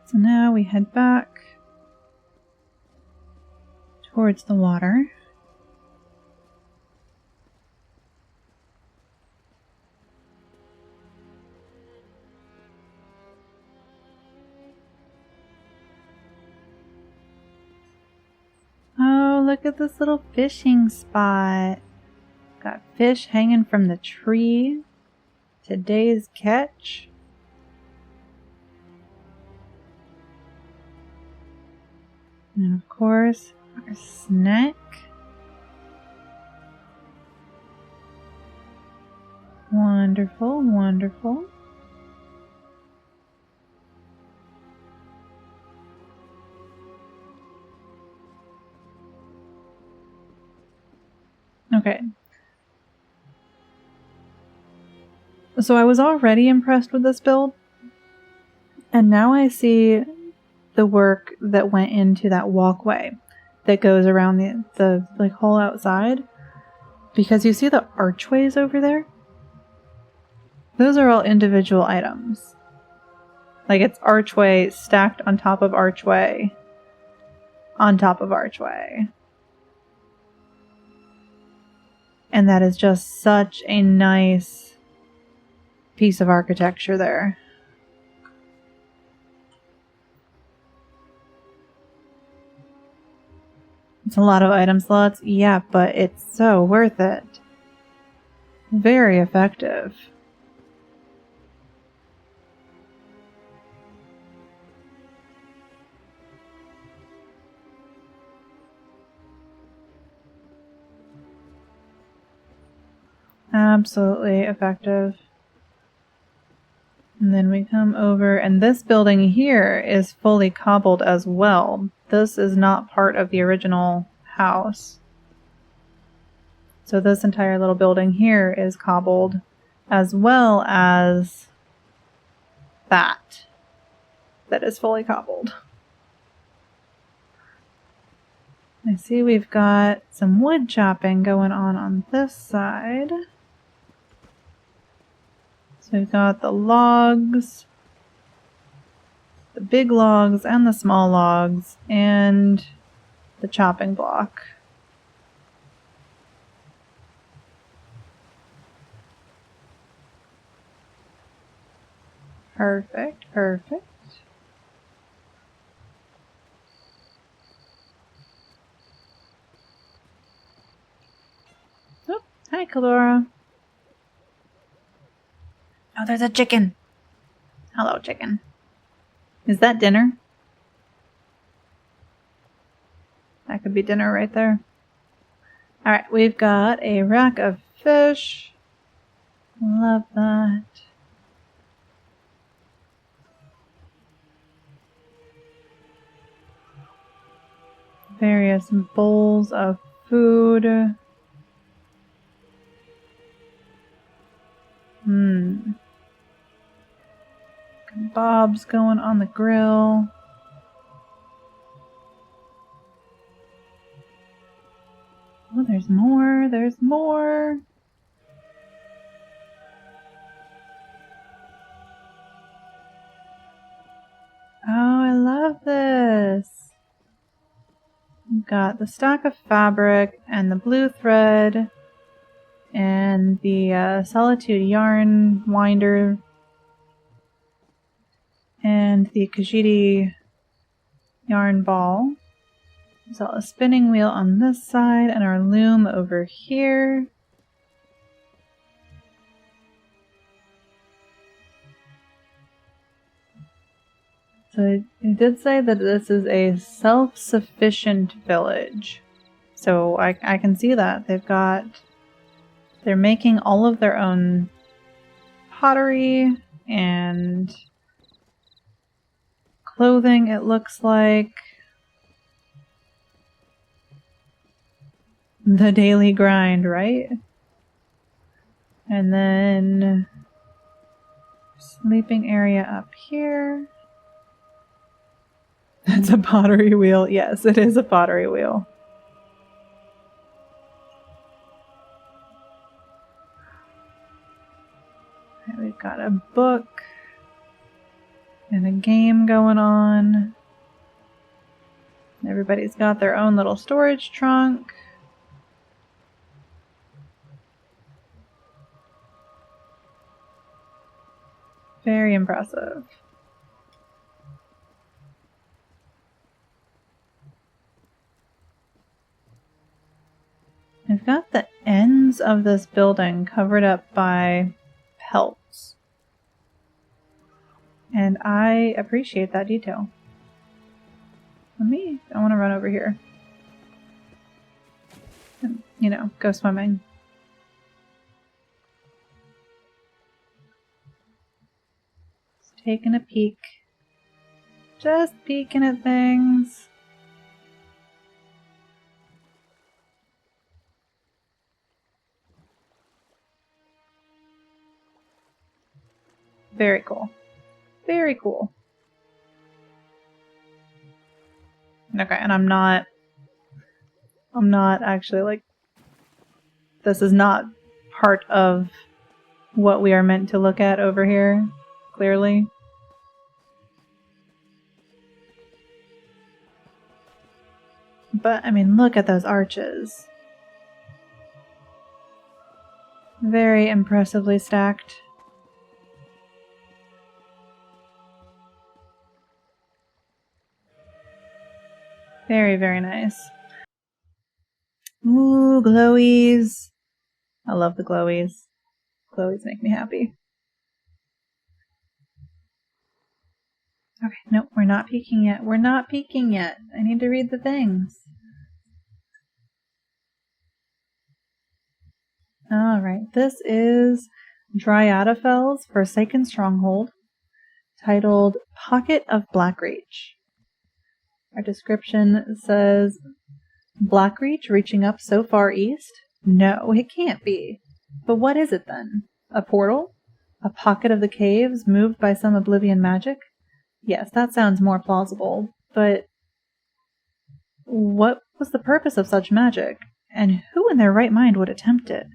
So now we head back towards the water. Oh, look at this little fishing spot. Got fish hanging from the tree. Today's catch. And of course, our snack. Wonderful, wonderful. Okay. So I was already impressed with this build, and now I see the work that went into that walkway. that goes around the like whole outside. Because you see the archways over there? Those are all individual items. Like it's archway stacked on top of archway on top of archway. And that is just such a nice piece of architecture there. It's a lot of item slots, yeah, but it's so worth it. Very effective. Absolutely effective. And then we come over, and this building here is fully cobbled as well. This is not part of the original house. So this entire little building here is cobbled, as well as that is fully cobbled. I see we've got some wood chopping going on this side. So we've got the logs, the big logs and the small logs, and the chopping block. Perfect, perfect. Oh, hi, Kalora. Oh, there's a chicken. Hello, chicken. Is that dinner? That could be dinner right there. Alright, we've got a rack of fish. Love that. Various bowls of food. Kebabs going on the grill. Oh, there's more. There's more. Oh, I love this. We've got the stack of fabric and the blue thread and the Solitude yarn winder and the Khajiit yarn ball. There's a spinning wheel on this side and our loom over here. So it did say that this is a self-sufficient village. So I can see that. They're making all of their own pottery and clothing, it looks like. The daily grind, right? And then sleeping area up here. That's a pottery wheel. Yes, it is a pottery wheel. Okay, we've got a book and a game going on. Everybody's got their own little storage trunk. Very impressive. I've got the ends of this building covered up by pelts. And I appreciate that detail. I want to run over here. And, go swimming. Just taking a peek. Just peeking at things. Very cool. Very cool. Okay, and I'm not I'm not actually like, this is not part of what we are meant to look at over here, clearly. But, I mean, look at those arches. Very impressively stacked. Very, very nice. Ooh, glowies. I love the glowies. Glowies make me happy. Okay, no, we're not peeking yet. We're not peeking yet. I need to read the things. Alright, this is Dryadaphel's Forsaken Stronghold, titled Pocket of Blackreach. Our description says, Blackreach reaching up so far east? No, it can't be. But what is it then? A portal? A pocket of the caves moved by some Oblivion magic? Yes, that sounds more plausible, but what was the purpose of such magic? And who in their right mind would attempt it?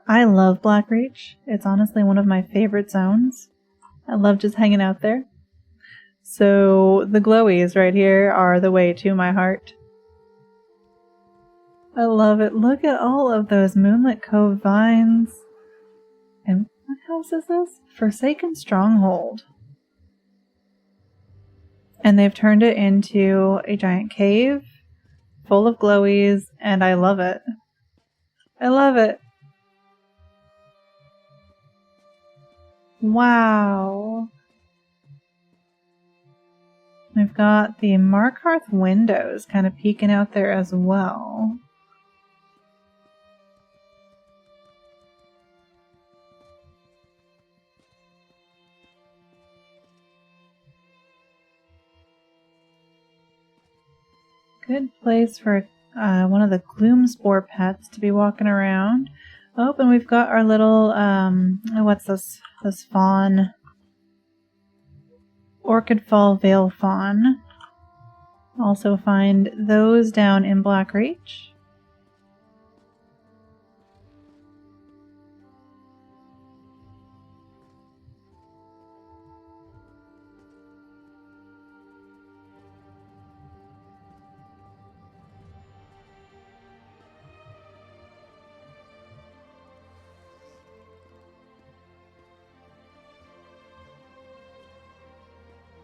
I love Blackreach. It's honestly one of my favorite zones. I love just hanging out there. So the glowies right here are the way to my heart. I love it. Look at all of those Moonlit Cove vines. And what house is this? Forsaken Stronghold. And they've turned it into a giant cave full of glowies, and I love it. I love it. Wow. We've got the Markarth windows kind of peeking out there as well. Good place for one of the Gloomspore pets to be walking around. Oh, and we've got our little, what's this? This fawn. Orchidfall Veil fawn. Also find those down in Blackreach.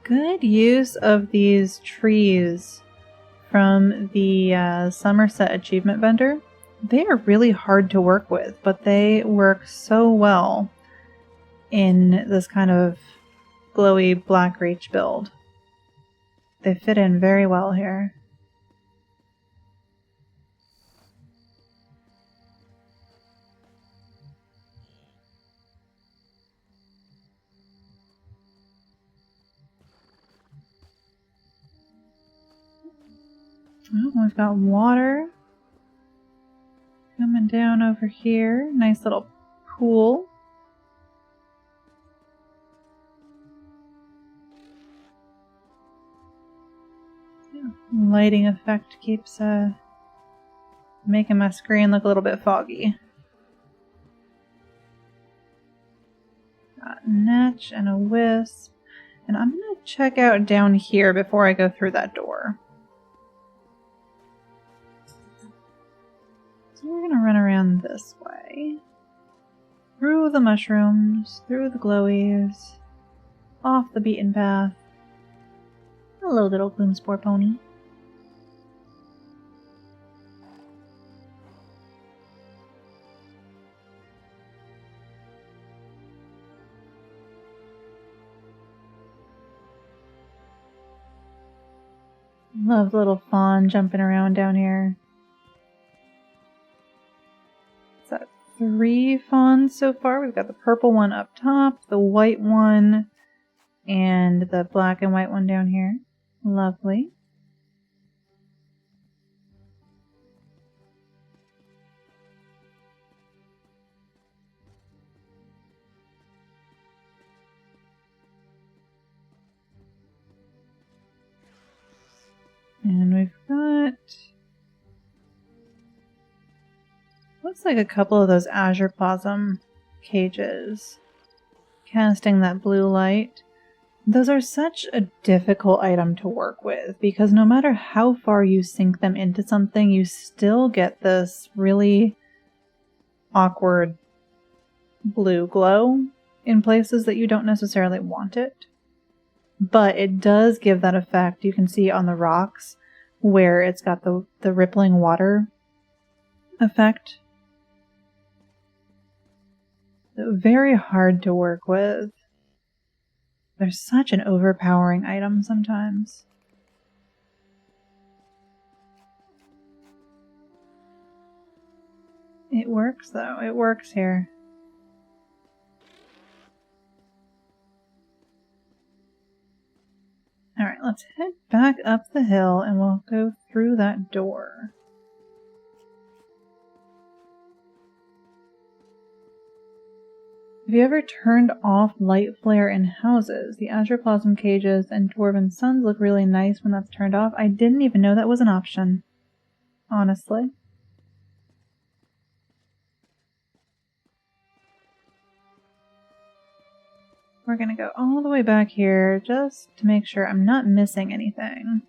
Good use of these trees from the Somerset Achievement Vendor. They are really hard to work with, but they work so well in this kind of glowy Blackreach build. They fit in very well here. Oh, we've got water coming down over here. Nice little pool. Yeah, lighting effect keeps making my screen look a little bit foggy. Got a Netch and a Wisp. And I'm going to check out down here before I go through that door. We're going to run around this way. Through the mushrooms, through the glowies, off the beaten path. Hello, little Gloomspore pony. Love the little fawn jumping around down here. 3 fawns so far. We've got the purple one up top, the white one, and the black and white one down here. Lovely. And we've got... looks like a couple of those azure plasm cages. Casting that blue light. Those are such a difficult item to work with because no matter how far you sink them into something, you still get this really awkward blue glow in places that you don't necessarily want it. But it does give that effect. You can see on the rocks where it's got the rippling water effect. Very hard to work with. They're such an overpowering item sometimes. It works though. It works here. Alright, let's head back up the hill and we'll go through that door. Have you ever turned off light flare in houses? The azure plasm cages and dwarven suns look really nice when that's turned off. I didn't even know that was an option, honestly. We're gonna go all the way back here just to make sure I'm not missing anything.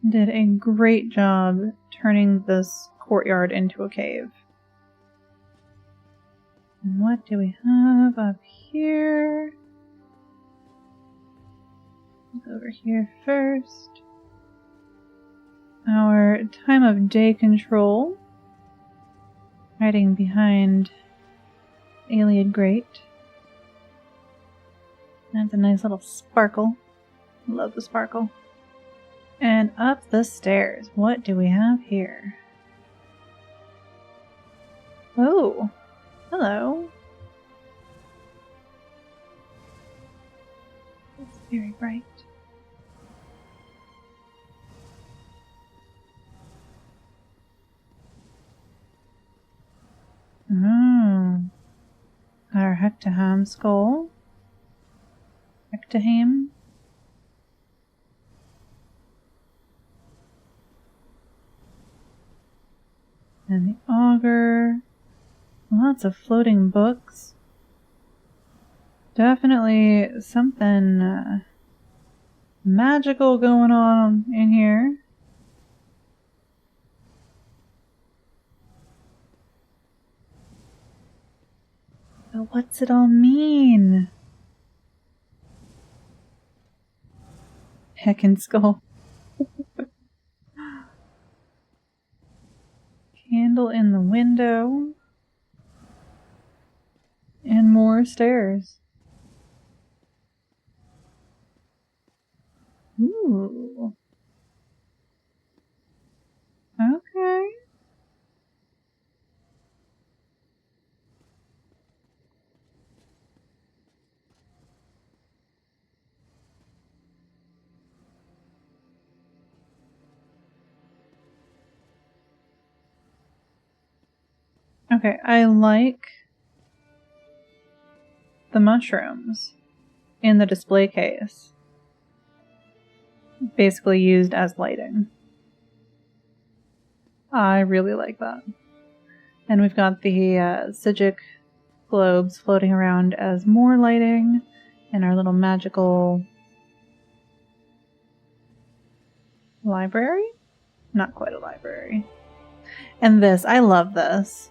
Did a great job turning this courtyard into a cave. And what do we have up here? Let's go over here first. Our time of day control. Hiding behind Alien Grate. That's a nice little sparkle. Love the sparkle. And up the stairs. What do we have here? Oh, hello. It's very bright. Our Hectaham skull. Hectaham. And the auger. Lots of floating books. Definitely something magical going on in here. But what's it all mean? Heckin' skull. Candle in the window. And more stairs. Ooh. Okay. Okay, I like the mushrooms in the display case. Basically used as lighting. I really like that. And we've got the Psijic globes floating around as more lighting, and our little magical library? Not quite a library. And this, I love this.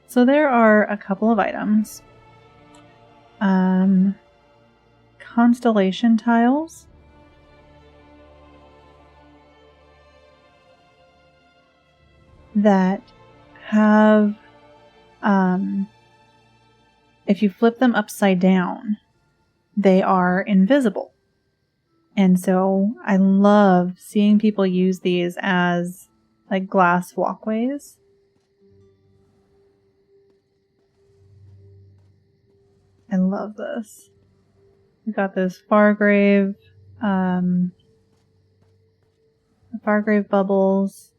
So there are a couple of items. Constellation tiles. That have, if you flip them upside down, they are invisible. And so I love seeing people use these as like glass walkways. I love this. We got this Fargrave, Fargrave bubbles.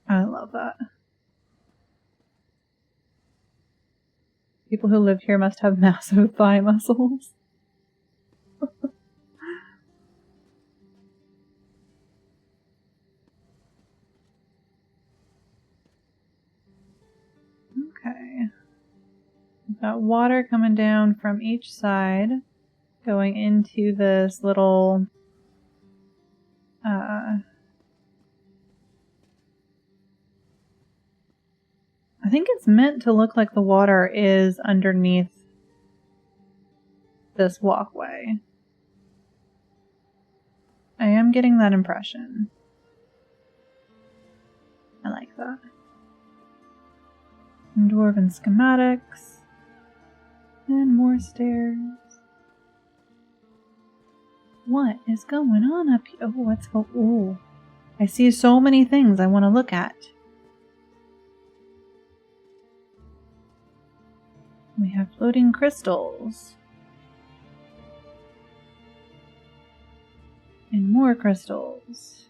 I love that. People who live here must have massive thigh muscles. Okay. We've got water coming down from each side, going into this little I think it's meant to look like the water is underneath this walkway. I am getting that impression. I like that. Some dwarven schematics. And more stairs. What is going on up here? Oh, let's go. Ooh. I see so many things I want to look at. We have floating crystals. And more crystals.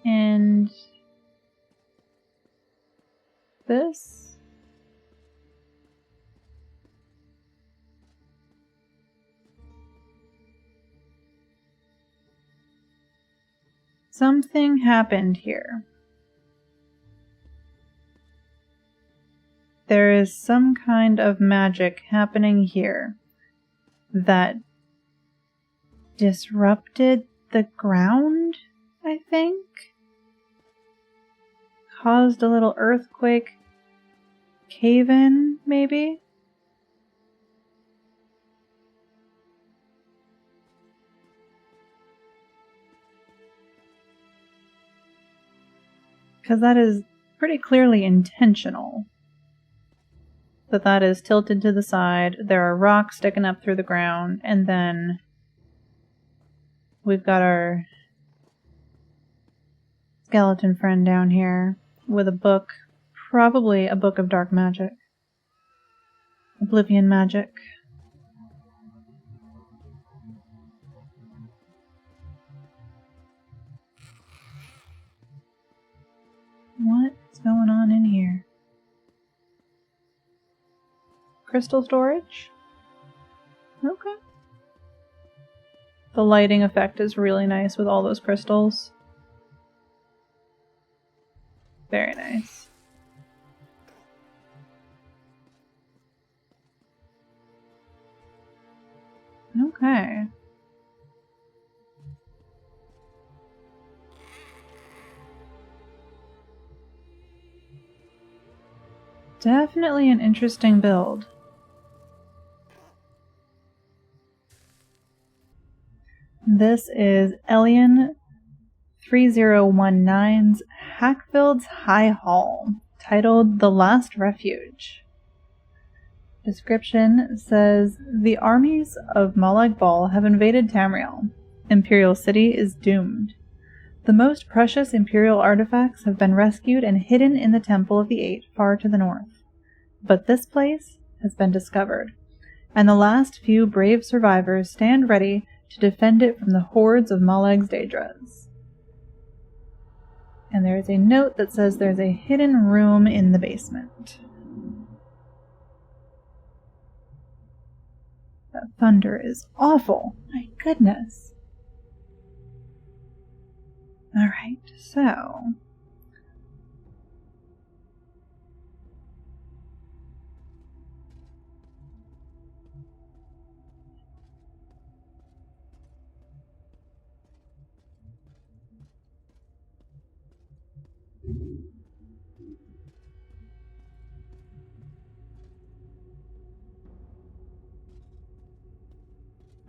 And this. Something happened here. There is some kind of magic happening here that disrupted the ground, I think? Caused a little earthquake, cave-in, maybe? Because that is pretty clearly intentional. That is tilted to the side, there are rocks sticking up through the ground, and then we've got our skeleton friend down here with a book, probably a book of dark magic. Oblivion magic. What's going on in here? Crystal storage? Okay. The lighting effect is really nice with all those crystals. Very nice. Okay. Definitely an interesting build. This is Elian 3019's Hakkvild's High Hall, titled The Last Refuge. Description says, the armies of Molag Bal have invaded Tamriel. Imperial City is doomed. The most precious Imperial artifacts have been rescued and hidden in the Temple of the Eight far to the north. But this place has been discovered, and the last few brave survivors stand ready to defend it from the hordes of Malag's Daedras. And there is a note that says there's a hidden room in the basement. That thunder is awful. My goodness. Alright, so...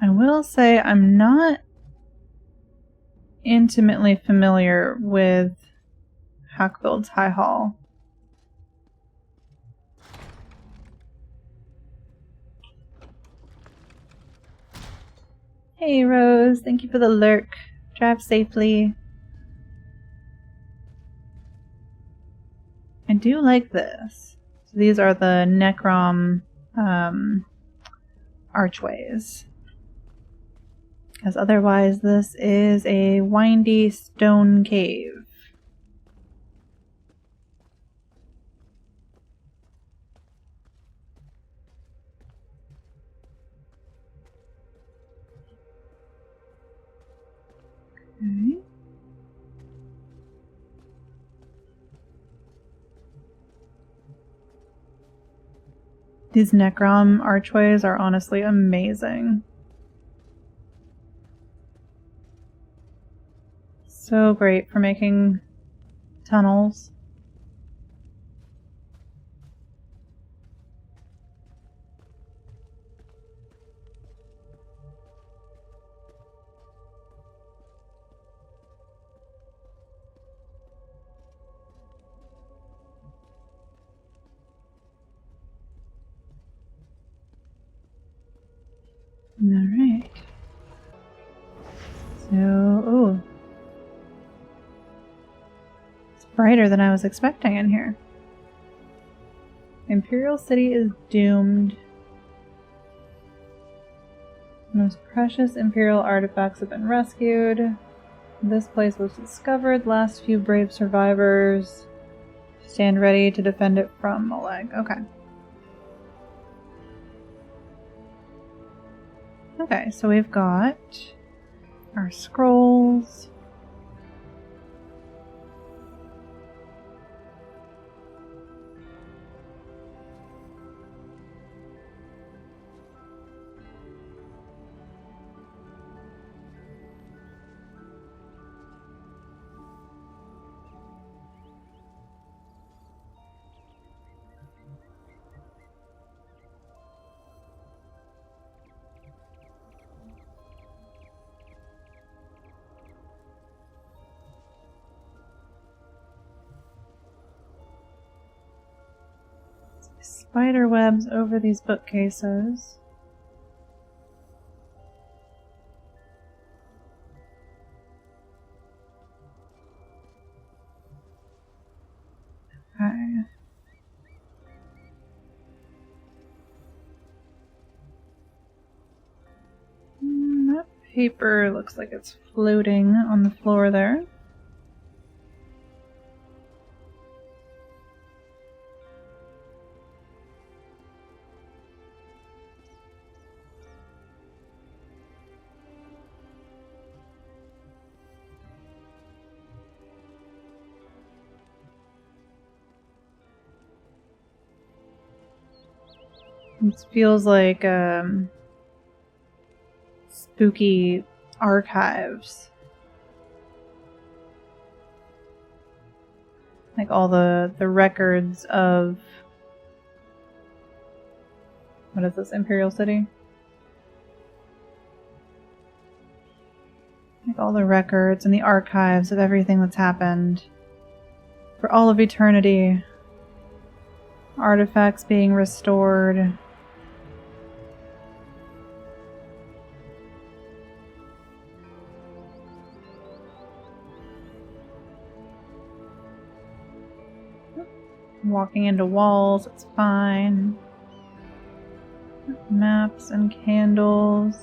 I will say I'm not intimately familiar with Hakkvild's High Hall. Hey Rose, thank you for the lurk. Drive safely. I do like this. So these are the Necrom archways. Because otherwise this is a windy stone cave. Okay. These Necrom archways are honestly amazing. So great for making tunnels. Alright. So, ooh. It's brighter than I was expecting in here. Imperial City is doomed. Most precious Imperial artifacts have been rescued. This place was discovered. Last few brave survivors stand ready to defend it from Molag. Okay. Okay, so we've got our scrolls. Spider webs over these bookcases. Okay. That paper looks like it's floating on the floor there. This feels like spooky archives. Like all the records of... What is this, Imperial City? Like all the records and the archives of everything that's happened for all of eternity. Artifacts being restored. Walking into walls, it's fine. Maps and candles.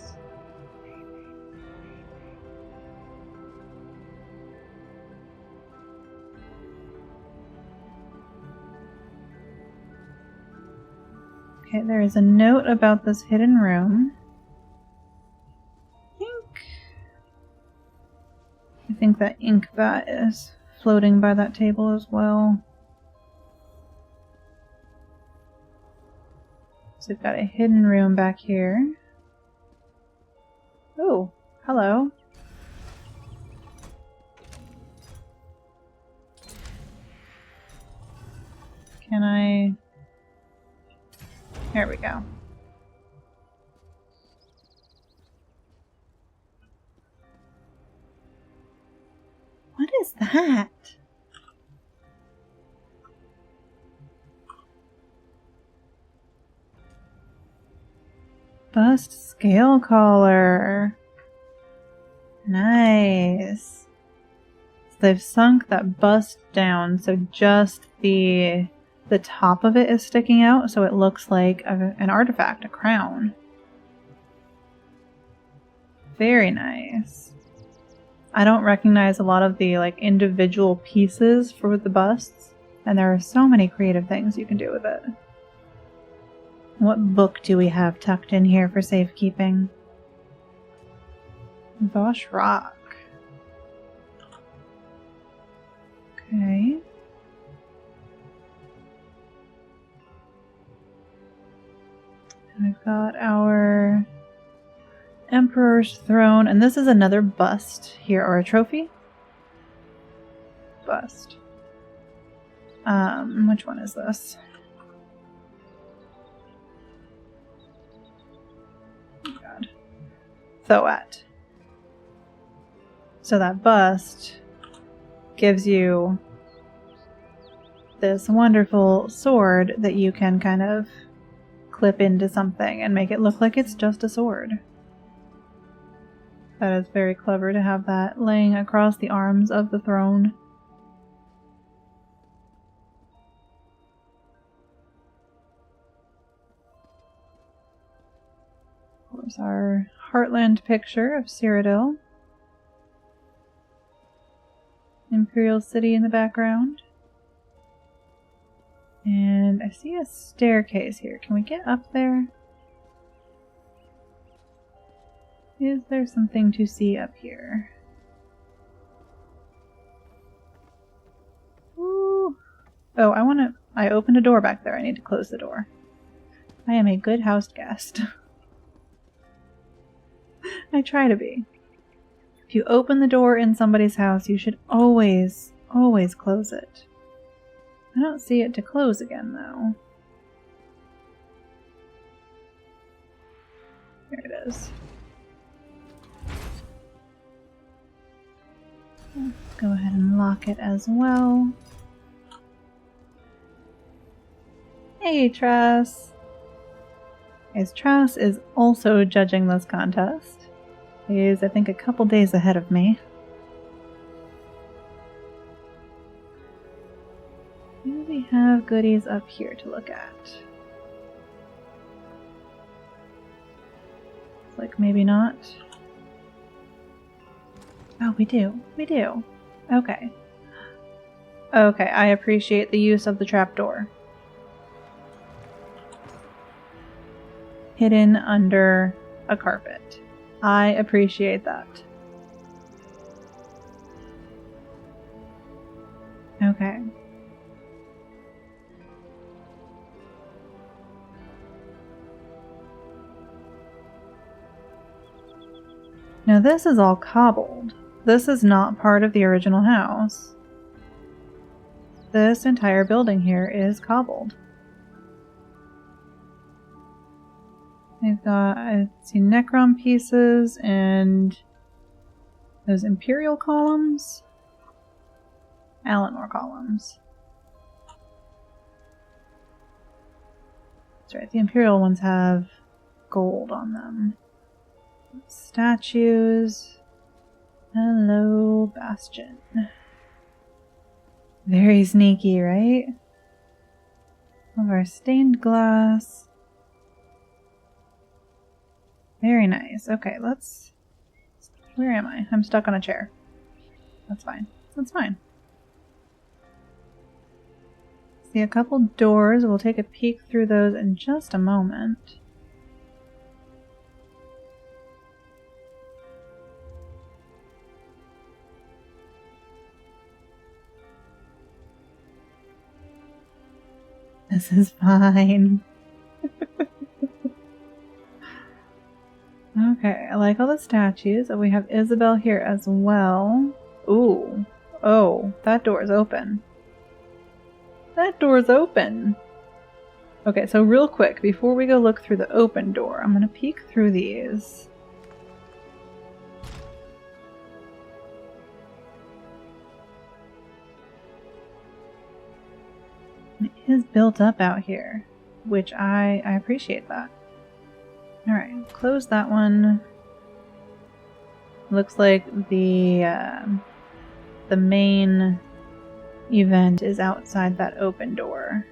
Okay, there is a note about this hidden room. I think that ink vat is floating by that table as well. So we've got a hidden room back here. Oh, hello. Can I... There we go. What is that? Bust scale collar. Nice. So they've sunk that bust down, so just the top of it is sticking out, so it looks like an artifact, a crown. Very nice. I don't recognize a lot of the individual pieces for the busts, and there are so many creative things you can do with it. What book do we have tucked in here for safekeeping? Vosh Rock. Okay. We've got our Emperor's Throne, and this is another bust here, or a trophy? Bust. Which one is this? Oh god. Thoat. So that bust gives you this wonderful sword that you can kind of clip into something and make it look like it's just a sword. That is very clever to have that laying across the arms of the throne. Of course, our Heartland picture of Cyrodiil. Imperial City in the background. And I see a staircase here. Can we get up there? Is there something to see up here? Ooh. Oh, I opened a door back there. I need to close the door. I am a good house guest. I try to be. If you open the door in somebody's house, you should always, always close it. I don't see it to close again, though. There it is. Let's go ahead and lock it as well. Hey, Trass! Trass is also judging this contest. He is, I think, a couple days ahead of me. Do we have goodies up here to look at? Like, maybe not. Oh, we do. We do. Okay. Okay, I appreciate the use of the trapdoor. Hidden under a carpet. I appreciate that. Okay. Now this is all cobbled. This is not part of the original house. This entire building here is cobbled. They've got, I see Necron pieces and those Imperial columns. Alanor columns. That's right, the Imperial ones have gold on them. Statues. Hello, Bastion. Very sneaky, right? Of our stained glass. Very nice. Okay, let's... Where am I? I'm stuck on a chair. That's fine. That's fine. See a couple doors. We'll take a peek through those in just a moment. This is fine. Okay, I like all the statues. We have Isabel here as well. Ooh. Oh, that door is open. That door's open! Okay, so real quick, before we go look through the open door, I'm gonna peek through these. It is built up out here, which I appreciate that. Alright, close that one. Looks like the main event is outside that open door.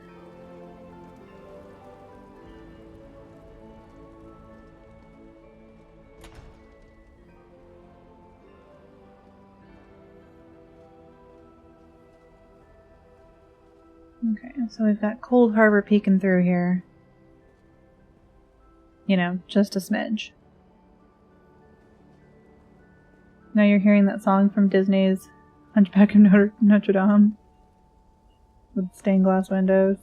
Okay, so we've got Coldharbour peeking through here. You know, just a smidge. Now you're hearing that song from Disney's Hunchback of Notre Dame with stained glass windows.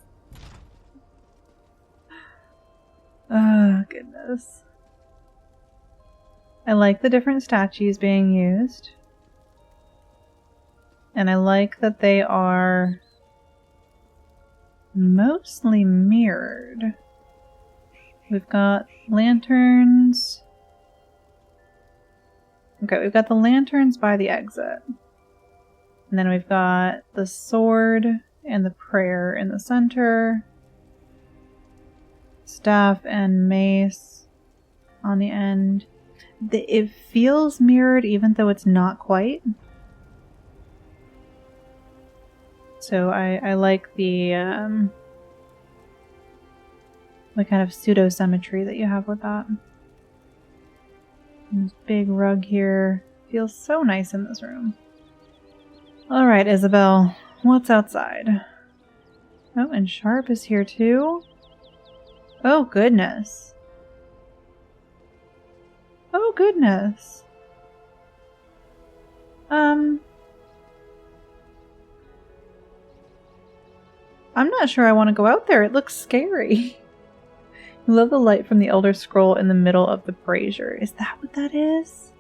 Oh, goodness. I like the different statues being used. And I like that they are mostly mirrored. We've got lanterns. Okay, we've got the lanterns by the exit. And then we've got the sword and the prayer in the center. Staff and mace on the end. It feels mirrored even though it's not quite. So I like the kind of pseudo-symmetry that you have with that. And this big rug here feels so nice in this room. Alright, Isabel, what's outside? Oh, and Sharp is here too? Oh, goodness. Oh, goodness. I'm not sure I want to go out there. It looks scary. I love the light from the Elder Scroll in the middle of the brazier. Is that what that is?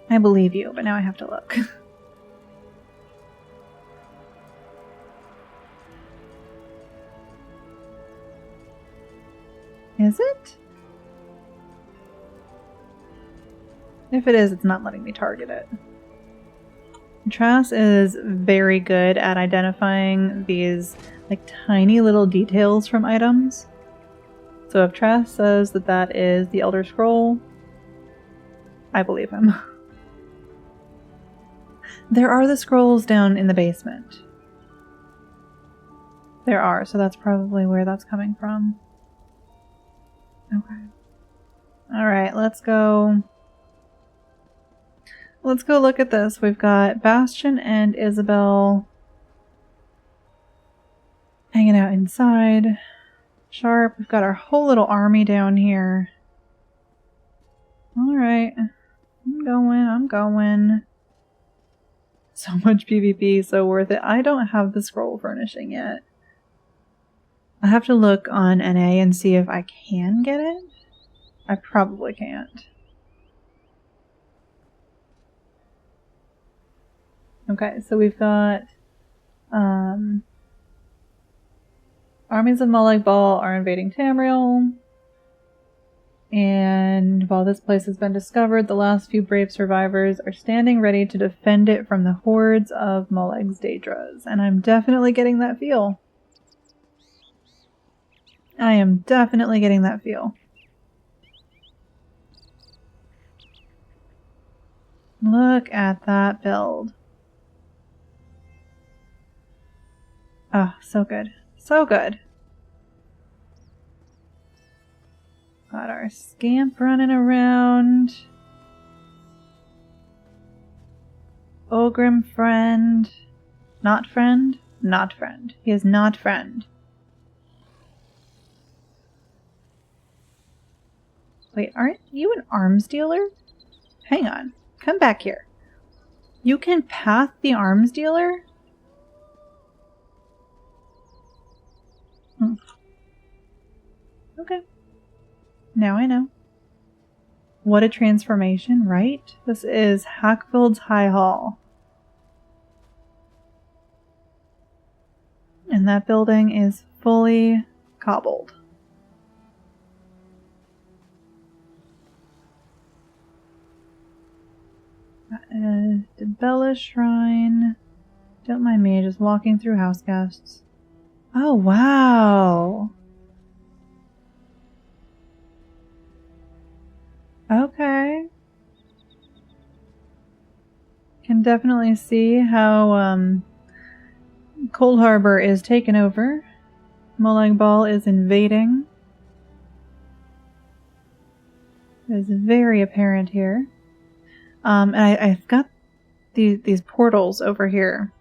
I believe you, but now I have to look. Is it? If it is, it's not letting me target it. Trass is very good at identifying these tiny little details from items. So if Trass says that that is the Elder Scroll, I believe him. There are the scrolls down in the basement. There are, so that's probably where that's coming from. Okay. Alright, let's go. Let's go look at this. We've got Bastion and Isabel hanging out inside. Sharp, we've got our whole little army down here. Alright. I'm going. So much PvP, so worth it. I don't have the scroll furnishing yet. I have to look on NA and see if I can get it. I probably can't. Okay, so we've got armies of Molag Bal are invading Tamriel. And while this place has been discovered, the last few brave survivors are standing ready to defend it from the hordes of Molag's Daedras. And I'm definitely getting that feel. I am definitely getting that feel. Look at that build. Oh, so good. So good. Got our scamp running around. Ogrim friend. Not friend? Not friend. He is not friend. Wait, aren't you an arms dealer? Hang on. Come back here. You can path the arms dealer? Okay. Now I know. What a transformation, right? This is Hakkvild's High Hall. And that building is fully cobbled. That is the Bella Shrine. Don't mind me, just walking through house guests. Oh, wow. Okay. Can definitely see how Coldharbour is taken over. Molag Bal is invading. It is very apparent here. And I've got these portals over here.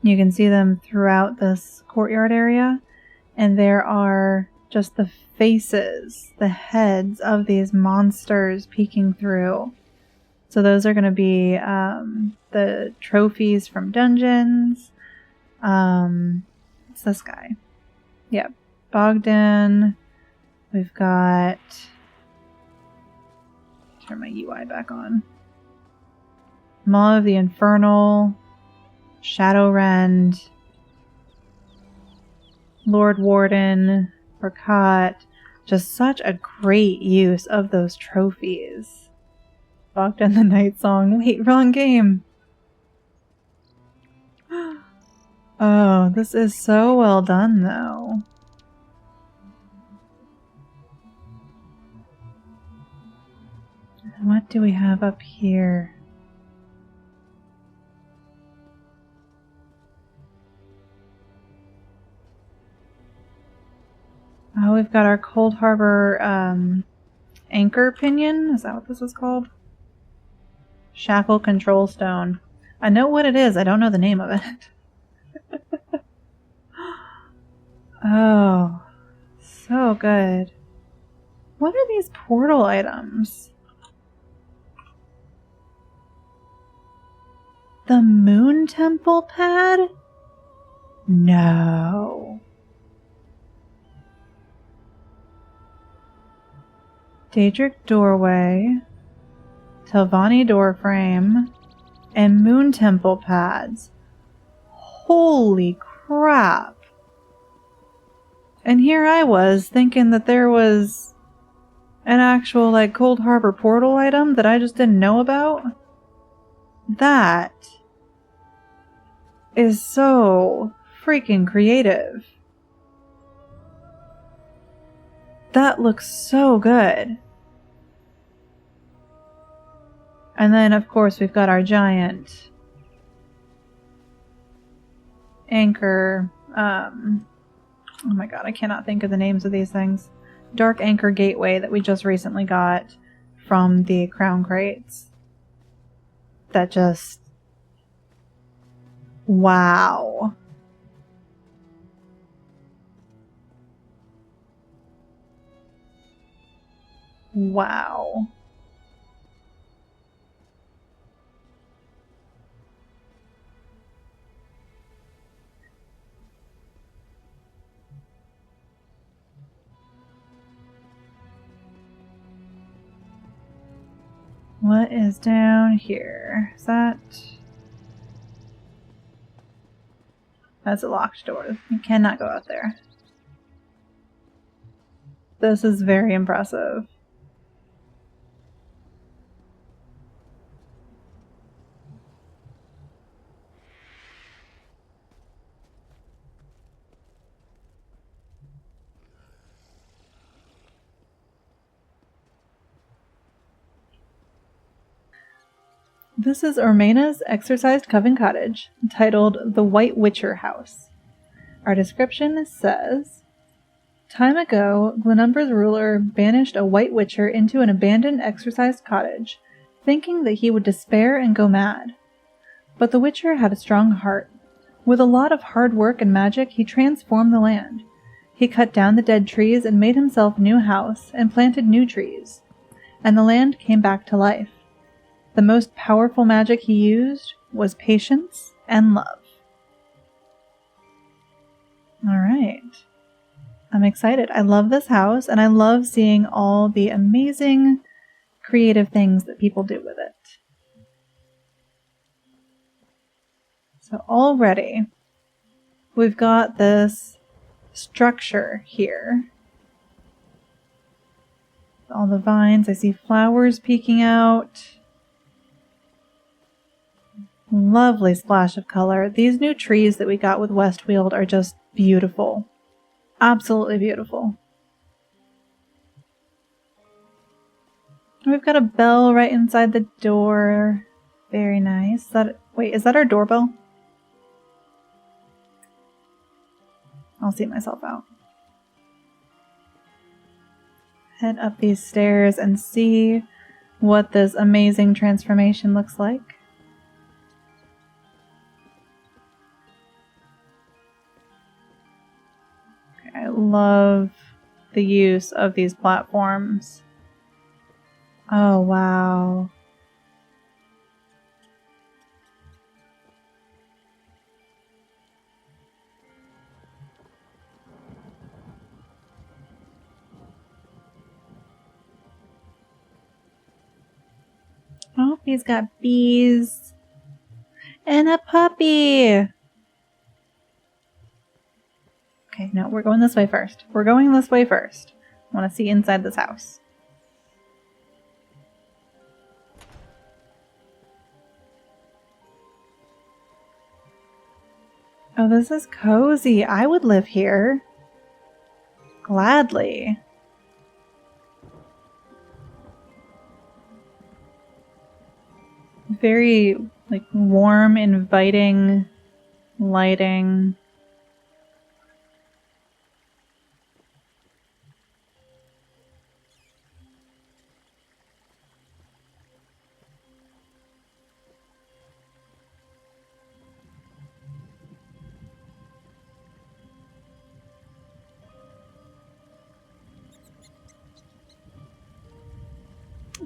You can see them throughout this courtyard area. And there are just the faces, the heads of these monsters peeking through. So those are going to be the trophies from dungeons. What's this guy? Yep. Bogdan. We've got... Turn my UI back on. Maw of the Infernal. Shadowrend. Lord Warden. Rakat. Just such a great use of those trophies. Bogdan the Night Song. Wait, wrong game. Oh, this is so well done, though. What do we have up here? Oh, we've got our Coldharbour anchor pinion. Is that what this is called? Shackle Control Stone. I know what it is. I don't know the name of it. Oh, so good. What are these portal items? The Moon Temple pad? No. Daedric Doorway, Telvanni Doorframe, and Moon Temple pads. Holy crap. And here I was thinking that there was an actual like Coldharbour portal item that I just didn't know about. That is so freaking creative. That looks so good. And then, of course, we've got our giant anchor. Oh my god, I cannot think of the names of these things. Dark Anchor Gateway that we just recently got from the Crown Crates. That just... wow. Wow. What is down here? Is that... that's a locked door. You cannot go out there. This is very impressive. This is ermenaa's Exorcised Coven Cottage, titled The White Witcher House. Our description says, time ago, Glenumbra's ruler banished a White Witcher into an abandoned exorcised cottage, thinking that he would despair and go mad. But the Witcher had a strong heart. With a lot of hard work and magic, he transformed the land. He cut down the dead trees and made himself a new house and planted new trees. And the land came back to life. The most powerful magic he used was patience and love. Alright. I'm excited. I love this house, and I love seeing all the amazing creative things that people do with it. So already, we've got this structure here. All the vines. I see flowers peeking out. Lovely splash of color. These new trees that we got with Westfield are just beautiful. Absolutely beautiful. We've got a bell right inside the door. Very nice. Wait, is that our doorbell? I'll see myself out. Head up these stairs and see what this amazing transformation looks like. Okay, I love the use of these platforms. Oh, wow. Oh, he's got bees. And a puppy! Okay, no, we're going this way first. We're going this way first. I want to see inside this house. Oh, this is cozy. I would live here. Gladly. Very, like, warm, inviting lighting.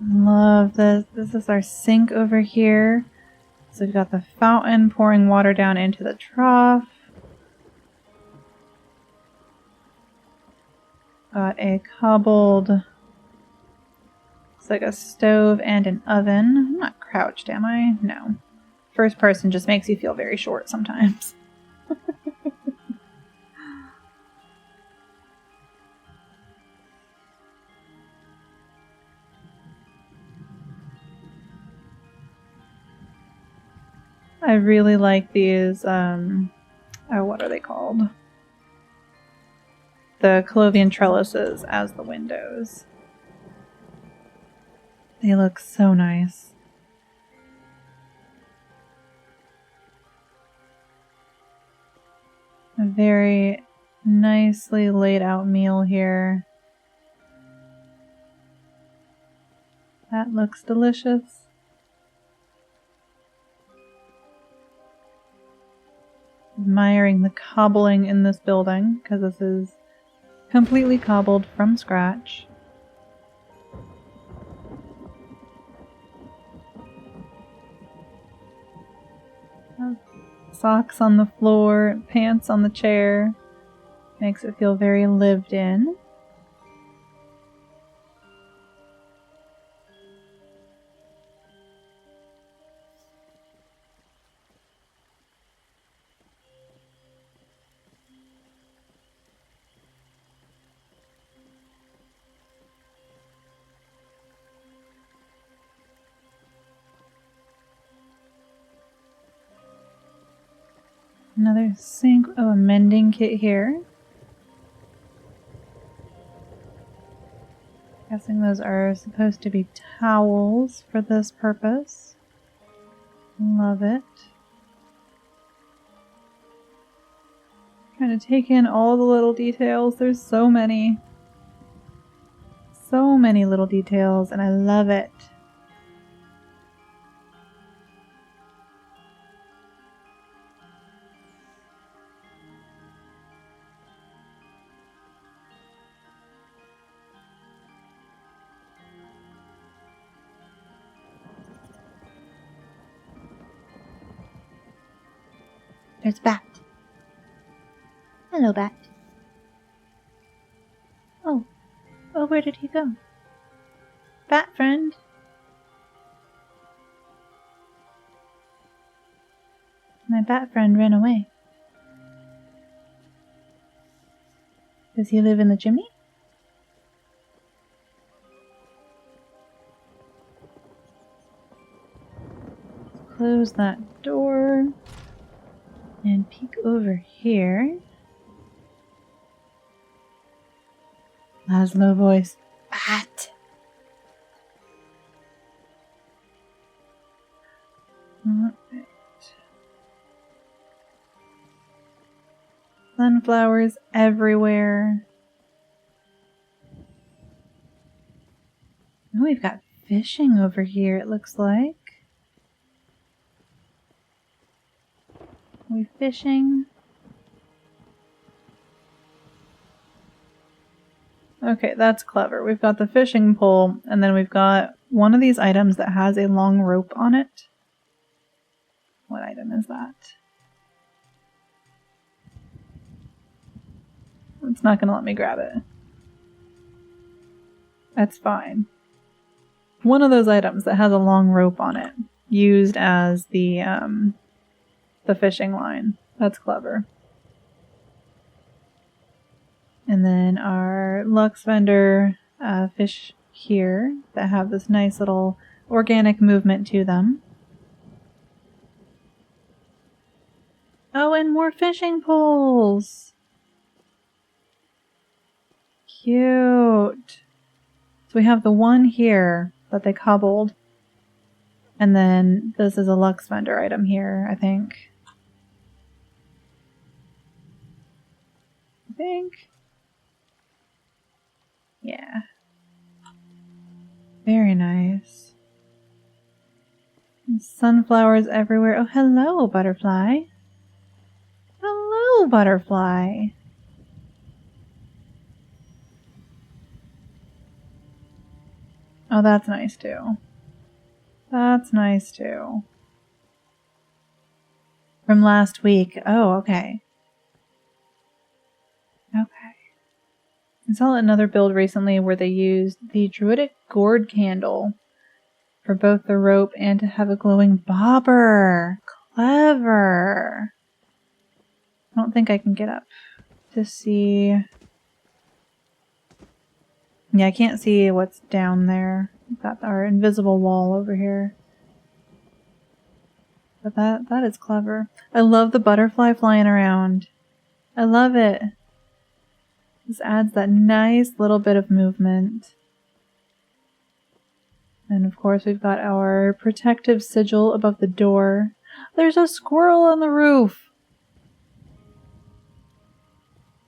Love this. This is our sink over here. So we've got the fountain pouring water down into the trough. Got a cobbled, looks like a stove and an oven. I'm not crouched, am I? No. First person just makes you feel very short sometimes. I really like these, oh, what are they called? The Colovian trellises as the windows. They look so nice. A very nicely laid out meal here. That looks delicious. Admiring the cobbling in this building, because this is completely cobbled from scratch. Socks on the floor, pants on the chair. Makes it feel very lived in. Another sink. Oh, a mending kit here. Guessing those are supposed to be towels for this purpose. Love it. Trying to take in all the little details. There's so many. So many little details, and I love it. There's Bat. Hello, Bat. Oh, where did he go? Bat friend. My bat friend ran away. Does he live in the chimney? Close that door. And peek over here. Laszlo voice. Bat! Alright. Sunflowers everywhere. Oh, we've got fishing over here, it looks like. Are we fishing? Okay, that's clever. We've got the fishing pole, and then we've got one of these items that has a long rope on it. What item is that? It's not going to let me grab it. That's fine. One of those items that has a long rope on it, used as the fishing line. That's clever. And then our Lux vendor fish here that have this nice little organic movement to them. Oh, and more fishing poles! Cute! So we have the one here that they cobbled. And then this is a Lux vendor item here, I think. Yeah. Very nice. And sunflowers everywhere. Oh, hello, butterfly. Hello, butterfly. Oh, that's nice too. That's nice too. From last week. Oh, okay. Okay. I saw another build recently where they used the Druidic Gourd Candle for both the rope and to have a glowing bobber. Clever. I don't think I can get up to see. Yeah, I can't see what's down there. We've got our invisible wall over here. But that is clever. I love the butterfly flying around. I love it. This adds that nice little bit of movement. And of course we've got our protective sigil above the door. There's a squirrel on the roof!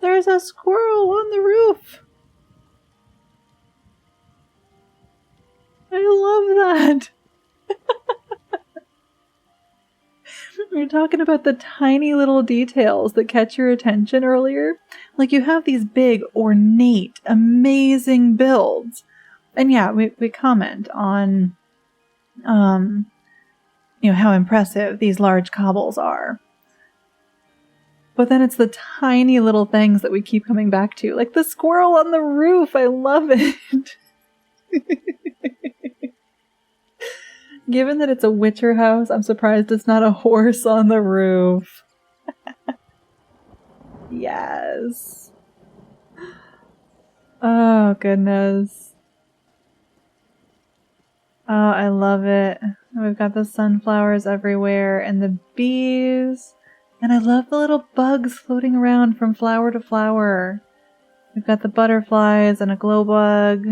There's a squirrel on the roof! I love that! We were talking about the tiny little details that catch your attention earlier. Like, you have these big, ornate, amazing builds. And yeah, we comment on, how impressive these large cobbles are. But then it's the tiny little things that we keep coming back to. Like the squirrel on the roof. I love it. Given that it's a Witcher house, I'm surprised it's not a horse on the roof. Yes. Oh, goodness. Oh, I love it. We've got the sunflowers everywhere and the bees. And I love the little bugs floating around from flower to flower. We've got the butterflies and a glow bug.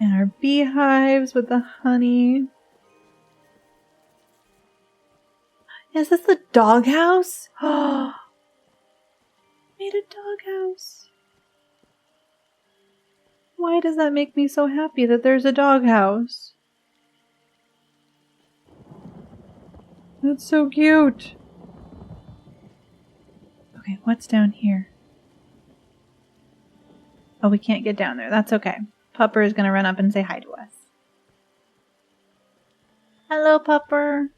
And our beehives with the honey. Is this the doghouse? Oh, made a doghouse. Why does that make me so happy that there's a doghouse? That's so cute. Okay, what's down here? Oh, we can't get down there. That's okay. Pupper is going to run up and say hi to us. Hello, Pupper.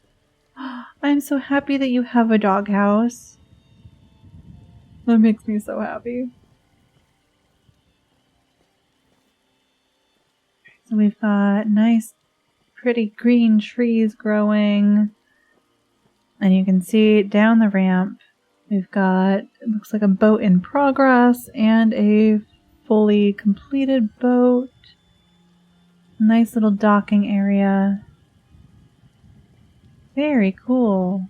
I'm so happy that you have a doghouse. That makes me so happy. So we've got nice, pretty green trees growing. And you can see down the ramp, we've got, it looks like a boat in progress and a fully completed boat. Nice little docking area. Very cool.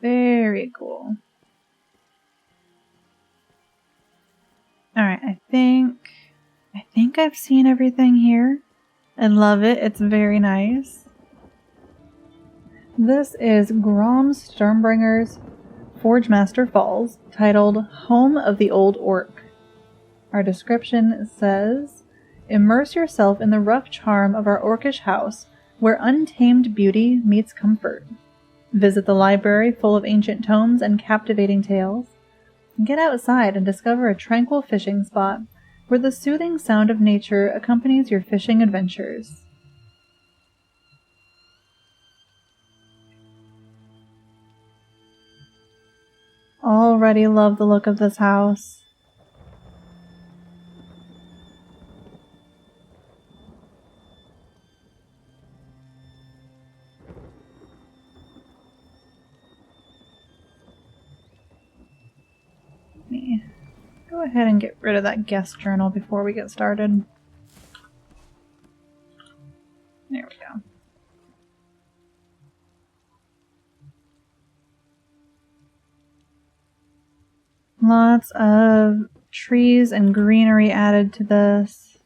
Very cool. Alright, I think I think I've seen everything here. I love it. It's very nice. This is Grom Stormbringer's Forgemaster Falls, titled Home of the Old Orc. Our description says, immerse yourself in the rough charm of our orcish house, where untamed beauty meets comfort. Visit the library full of ancient tomes and captivating tales. Get outside and discover a tranquil fishing spot, where the soothing sound of nature accompanies your fishing adventures. Already love the look of this house. Let me go ahead and get rid of that guest journal before we get started. There we go. Lots of trees and greenery added to this.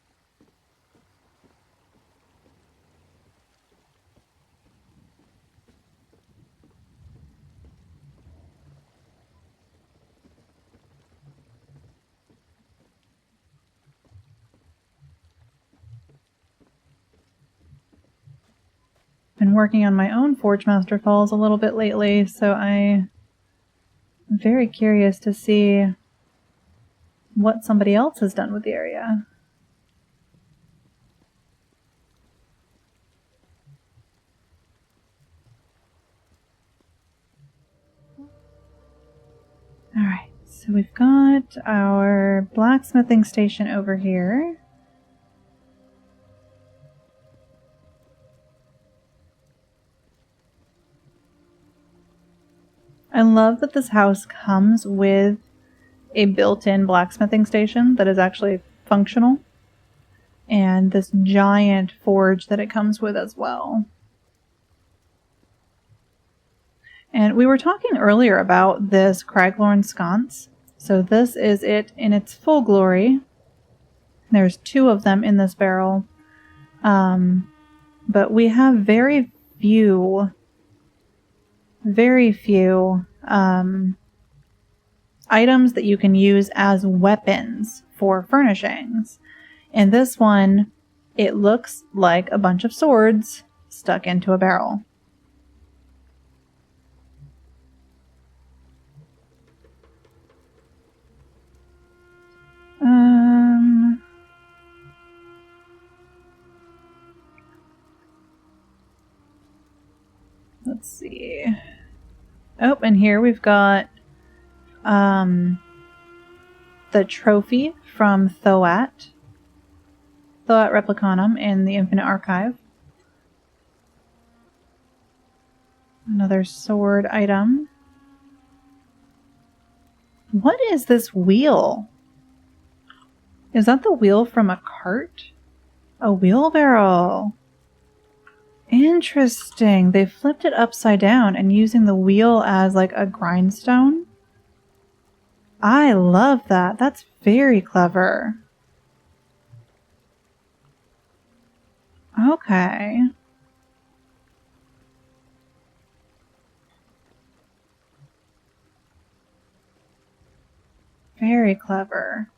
Been working on my own Forgemaster Falls a little bit lately, so I'm very curious to see what somebody else has done with the area. Alright, so we've got our blacksmithing station over here. I love that this house comes with a built-in blacksmithing station that is actually functional, and this giant forge that it comes with as well. And we were talking earlier about this Craglorn sconce. So this is it in its full glory. There's 2 of them in this barrel. But we have very few items that you can use as weapons for furnishings. And this one, it looks like a bunch of swords stuck into a barrel. Let's see. Oh, and here we've got the trophy from Thoat Replicanum in the Infinite Archive. Another sword item. What is this wheel? Is that the wheel from a cart? A wheelbarrow. Interesting. They flipped it upside down and using the wheel as like a grindstone. I love that. That's very clever. Okay. Very clever.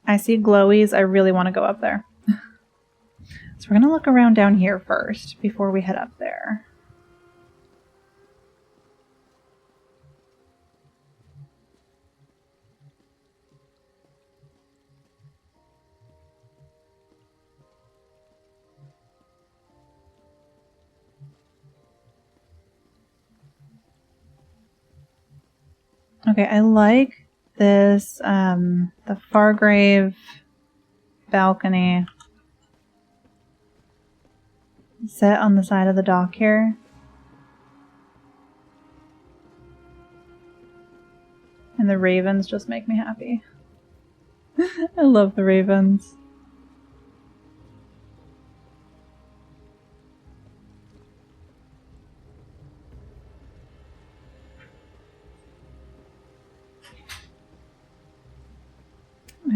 I see glowies. I really want to go up there. So we're going to look around down here first before we head up there. Okay, I like this, the Fargrave balcony set on the side of the dock here. And the ravens just make me happy. I love the ravens.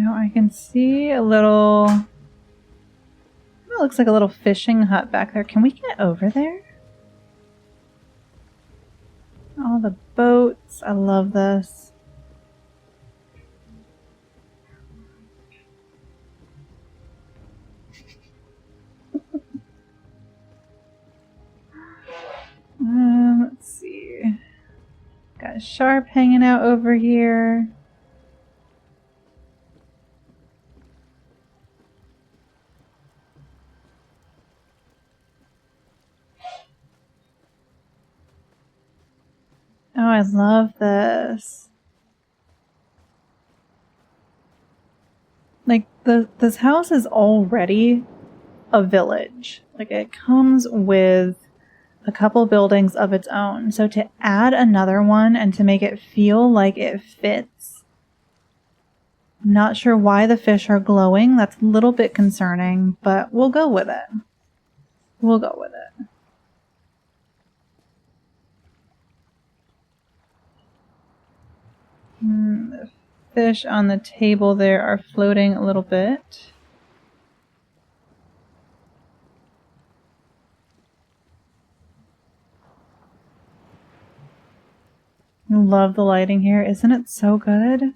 Now I can see a little... It looks like a little fishing hut back there. Can we get over there? All the boats. I love this. Let's see. Got a sharp hanging out over here. Oh, I love this. Like, this house is already a village. Like, it comes with a couple buildings of its own. So to add another one and to make it feel like it fits. I'm not sure why the fish are glowing. That's a little bit concerning, but we'll go with it. We'll go with it. The fish on the table there are floating a little bit. I love the lighting here. Isn't it so good?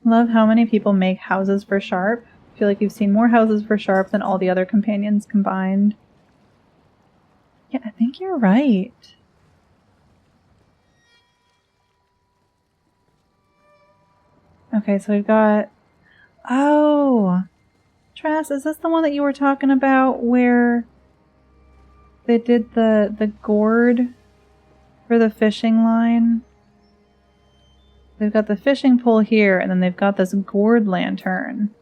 Love how many people make houses for Sharp. I feel like you've seen more houses for Sharp than all the other companions combined. Yeah, I think you're right. Okay, so we've got... Oh! Trass, is this the one that you were talking about where they did the gourd for the fishing line? They've got the fishing pole here, and then they've got this gourd lantern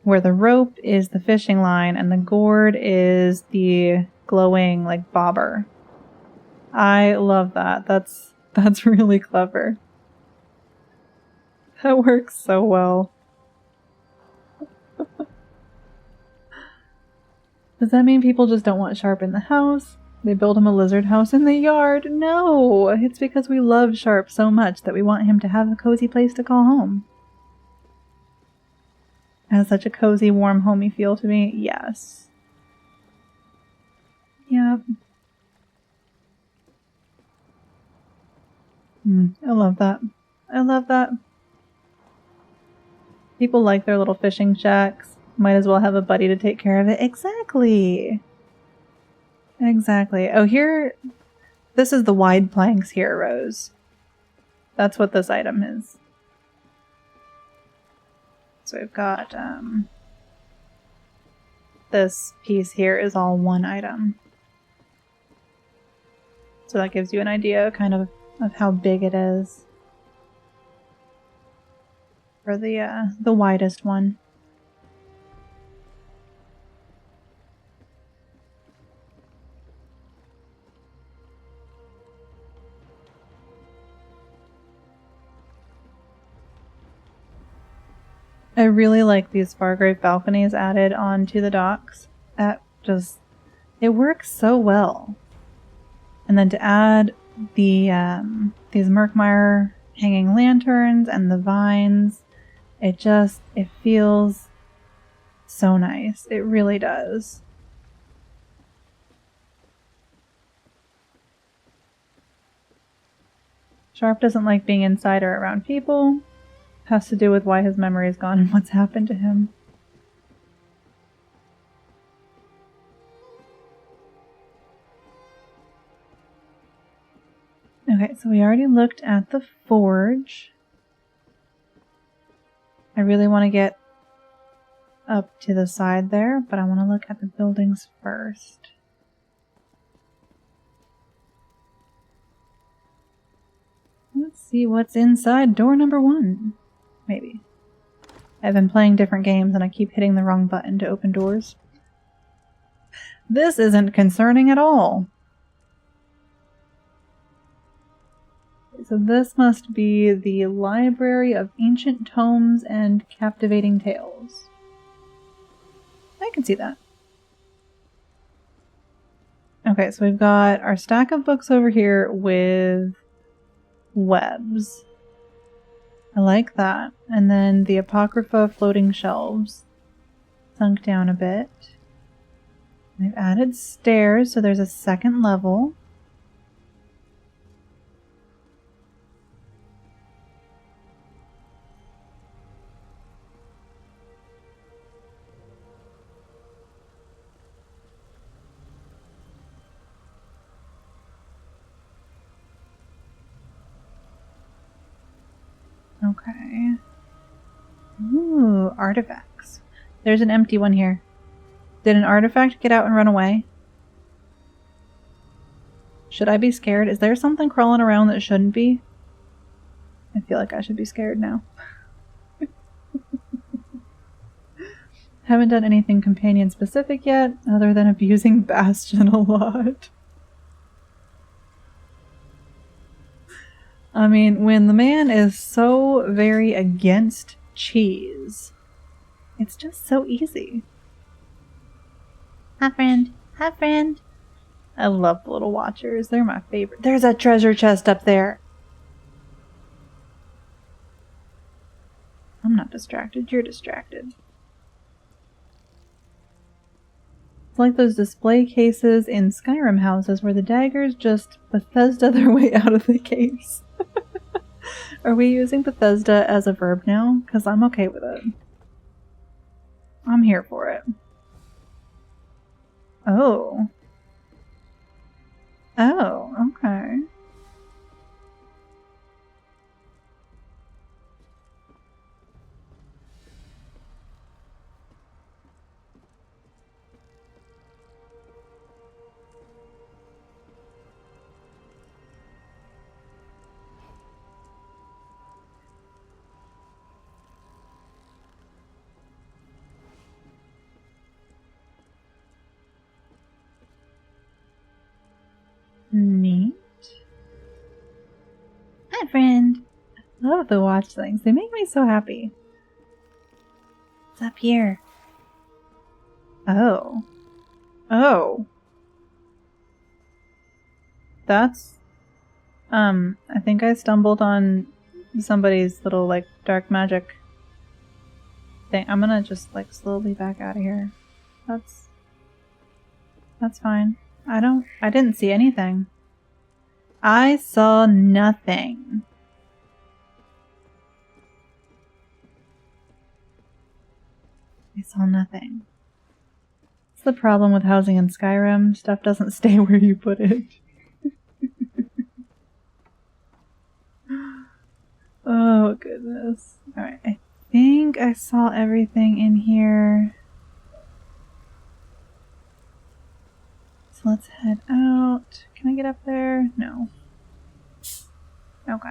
where the rope is the fishing line and the gourd is the glowing, like, bobber. I love that. That's really clever. That works so well. Does that mean people just don't want Sharp in the house? They build him a lizard house in the yard? No! It's because we love Sharp so much that we want him to have a cozy place to call home. It has such a cozy, warm, homey feel to me. Yes. Yep. I love that. I love that. People like their little fishing shacks. Might as well have a buddy to take care of it. Exactly. Exactly. Oh, here... This is the wide planks here, Rose. That's what this item is. So we've got... this piece here is all one item. So that gives you an idea kind of how big it is. For the widest one. I really like these Fargrave balconies added onto the docks. That just, it works so well. And then to add the these Murkmire hanging lanterns and the vines, it feels so nice. It really does. Sharp doesn't like being inside or around people. Has to do with why his memory is gone and what's happened to him. Okay, so we already looked at the forge. I really want to get up to the side there, but I want to look at the buildings first. Let's see what's inside door number 1. Maybe. I've been playing different games and I keep hitting the wrong button to open doors. This isn't concerning at all. So this must be the Library of Ancient Tomes and Captivating Tales. I can see that. Okay, so we've got our stack of books over here with webs. I like that. And then the Apocrypha floating shelves sunk down a bit. They've added stairs, so there's a second level. Okay. Ooh, artifacts. There's an empty one here. Did an artifact get out and run away? Should I be scared? Is there something crawling around that shouldn't be? I feel like I should be scared now. Haven't done anything companion specific yet, other than abusing Bastion a lot. I mean, when the man is so very against cheese, it's just so easy. Hi, friend. Hi, friend. I love the little watchers. They're my favorite. There's a treasure chest up there. I'm not distracted. You're distracted. It's like those display cases in Skyrim houses where the daggers just Bethesda their way out of the case. Are we using Bethesda as a verb now? Because I'm okay with it. I'm here for it. Oh. Oh, okay. Neat. Hi, friend. I love the watch things. They make me so happy. What's up here? Oh. Oh. That's... I think I stumbled on somebody's little, like, dark magic thing. I'm gonna just, like, slowly back out of here. That's fine. I didn't see anything. I saw nothing. I saw nothing. It's the problem with housing in Skyrim. Stuff doesn't stay where you put it. Oh, goodness. Alright, I think I saw everything in here. So let's head out. Can I get up there? No. Okay.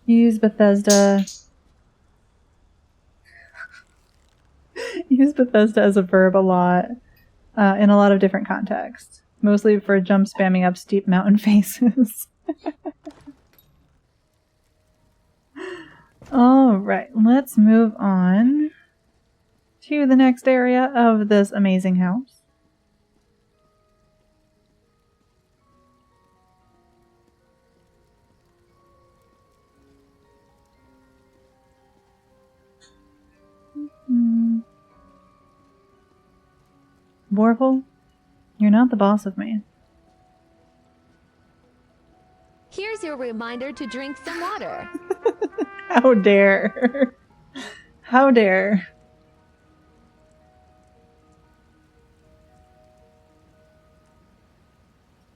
Use Bethesda. Use Bethesda as a verb a lot. In a lot of different contexts. Mostly for jump spamming up steep mountain faces. Alright, let's move on to the next area of this amazing house. Borval, you're not the boss of me. Here's your reminder to drink some water. How dare. How dare.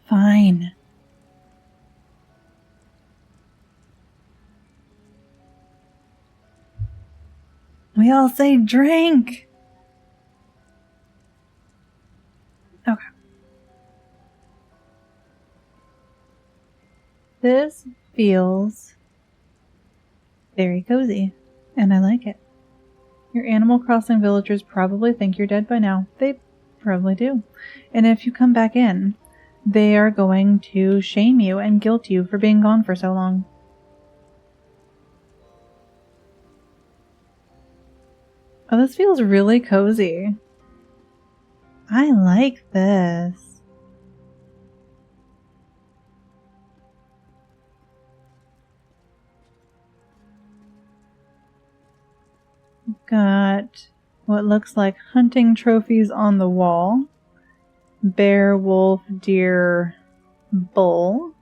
Fine. We all say drink. Okay. This feels very cozy, and I like it. Your Animal Crossing villagers probably think you're dead by now. They probably do. And if you come back in, they are going to shame you and guilt you for being gone for so long. Oh, this feels really cozy. I like this. got what looks like hunting trophies on the wall. Bear, wolf, deer, bull.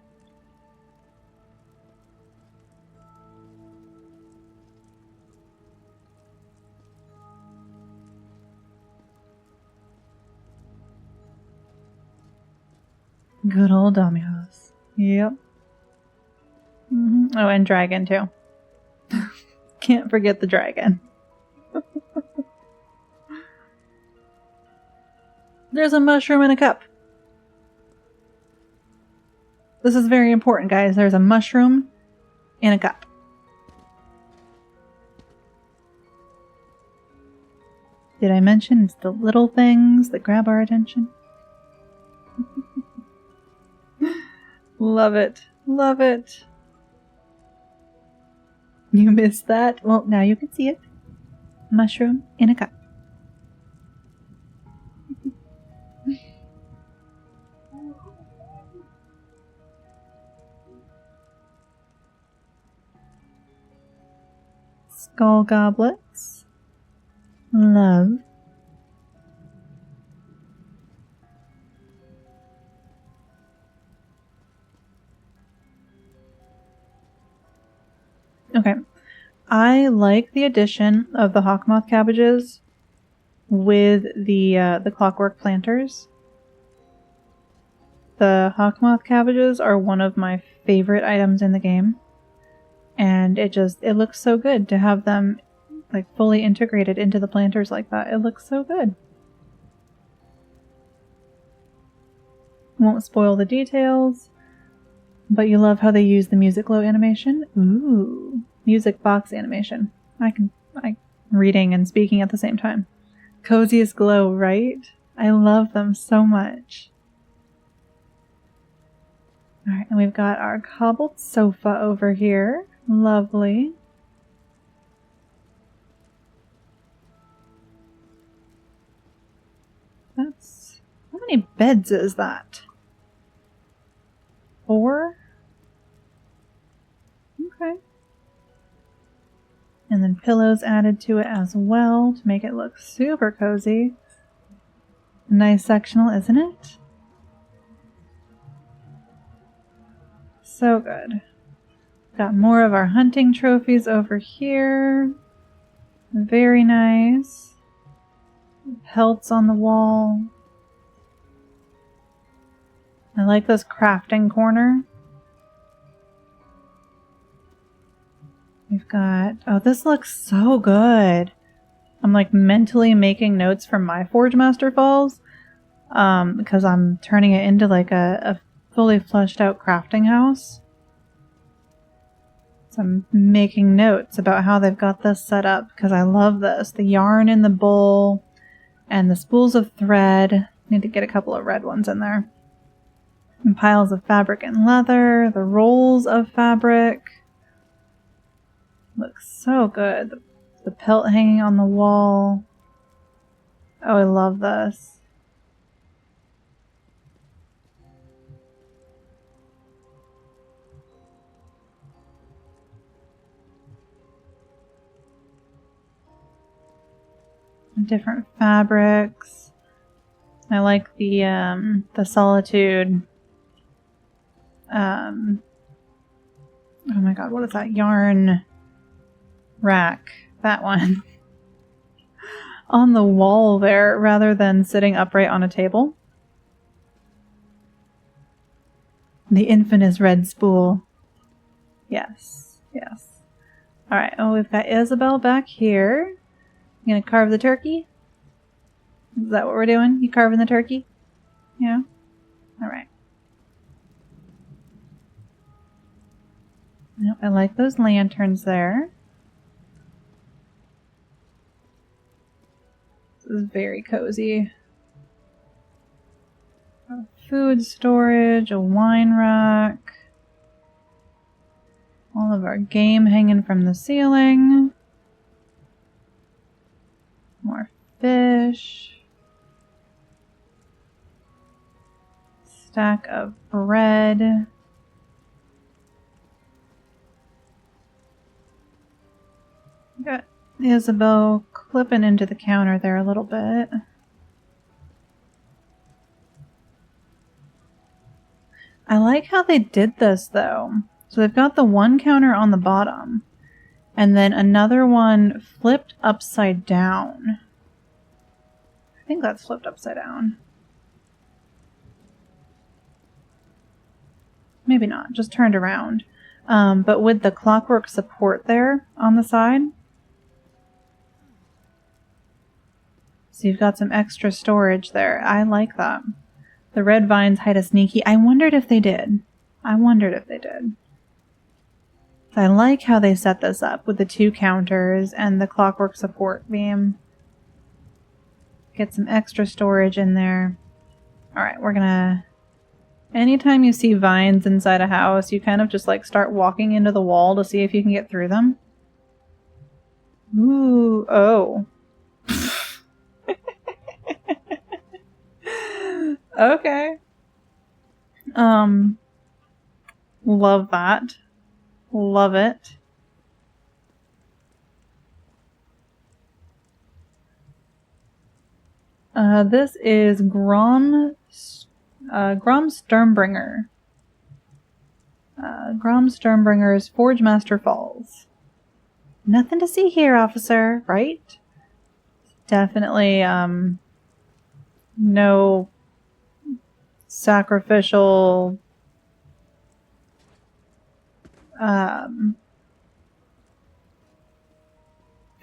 Good old dummy house. Yep. Oh, and dragon too. Can't forget the dragon. There's a mushroom in a cup. This is very important, guys. There's a mushroom in a cup. Did I mention it's the little things that grab our attention? Love it. Love it. You missed that? Well, now you can see it. Mushroom in a cup. Skull goblets. Love. Okay. I like the addition of the hawkmoth cabbages with the clockwork planters. The hawkmoth cabbages are one of my favorite items in the game. And it looks so good to have them like fully integrated into the planters like that. It looks so good. Won't spoil the details, but you love how they use the music glow animation. Ooh, music box animation. I'm reading and speaking at the same time. Coziest glow, right? I love them so much. Alright, and we've got our cobbled sofa over here. Lovely. That's... How many beds is that? 4? Okay. And then pillows added to it as well to make it look super cozy. Nice sectional, isn't it? So good. Got more of our hunting trophies over here. Very nice. Pelts on the wall. I like this crafting corner. We've got... Oh, this looks so good. I'm like mentally making notes for my Forgemaster Falls. Because I'm turning it into like a fully fleshed out crafting house. So I'm making notes about how they've got this set up because I love this. The yarn in the bowl and the spools of thread. Need to get a couple of red ones in there. And piles of fabric and leather. The rolls of fabric. Looks so good. The pelt hanging on the wall. Oh, I love this. Different fabrics. I like the solitude. Oh my god, what is that? Yarn rack. That one. On the wall there, rather than sitting upright on a table. The infamous red spool. Yes, yes. Alright, oh, we've got Isabel back here. You gonna carve the turkey? Is that what we're doing? You carving the turkey? Yeah? Alright. Nope, I like those lanterns there. This is very cozy. Food storage, a wine rack. All of our game hanging from the ceiling. More fish. Stack of bread. Got Isabel clipping into the counter there a little bit. I like how they did this, though. So they've got the one counter on the bottom, and then another one flipped upside down. I think that's flipped upside down. Maybe not, just turned around. But with the clockwork support there on the side. So you've got some extra storage there. I like that. The red vines hide a sneaky. I wondered if they did. I like how they set this up with the two counters and the clockwork support beam. Get some extra storage in there. Alright, we're gonna... Anytime you see vines inside a house, you kind of just like start walking into the wall to see if you can get through them. Ooh, oh. Okay. Love that. Love it. This is Grom Stormbringer. Grom Stormbringer's Forgemaster Falls. Nothing to see here, officer, right? Definitely, no sacrificial,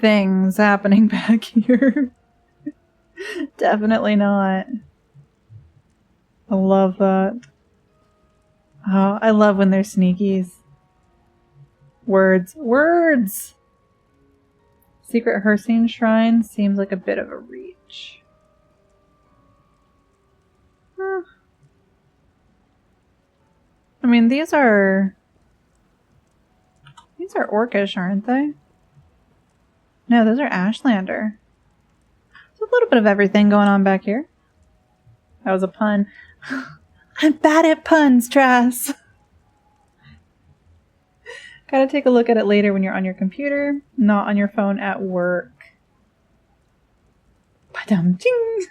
things happening back here. Definitely not. I love that. Oh, I love when they're sneakies. Words. Words! Secret Hersine Shrine seems like a bit of a reach. I mean, these are orcish, aren't they? No, those are Ashlander. There's a little bit of everything going on back here. That was a pun. I'm bad at puns, Trass. Gotta take a look at it later when you're on your computer, not on your phone at work. Ba-dum-ching!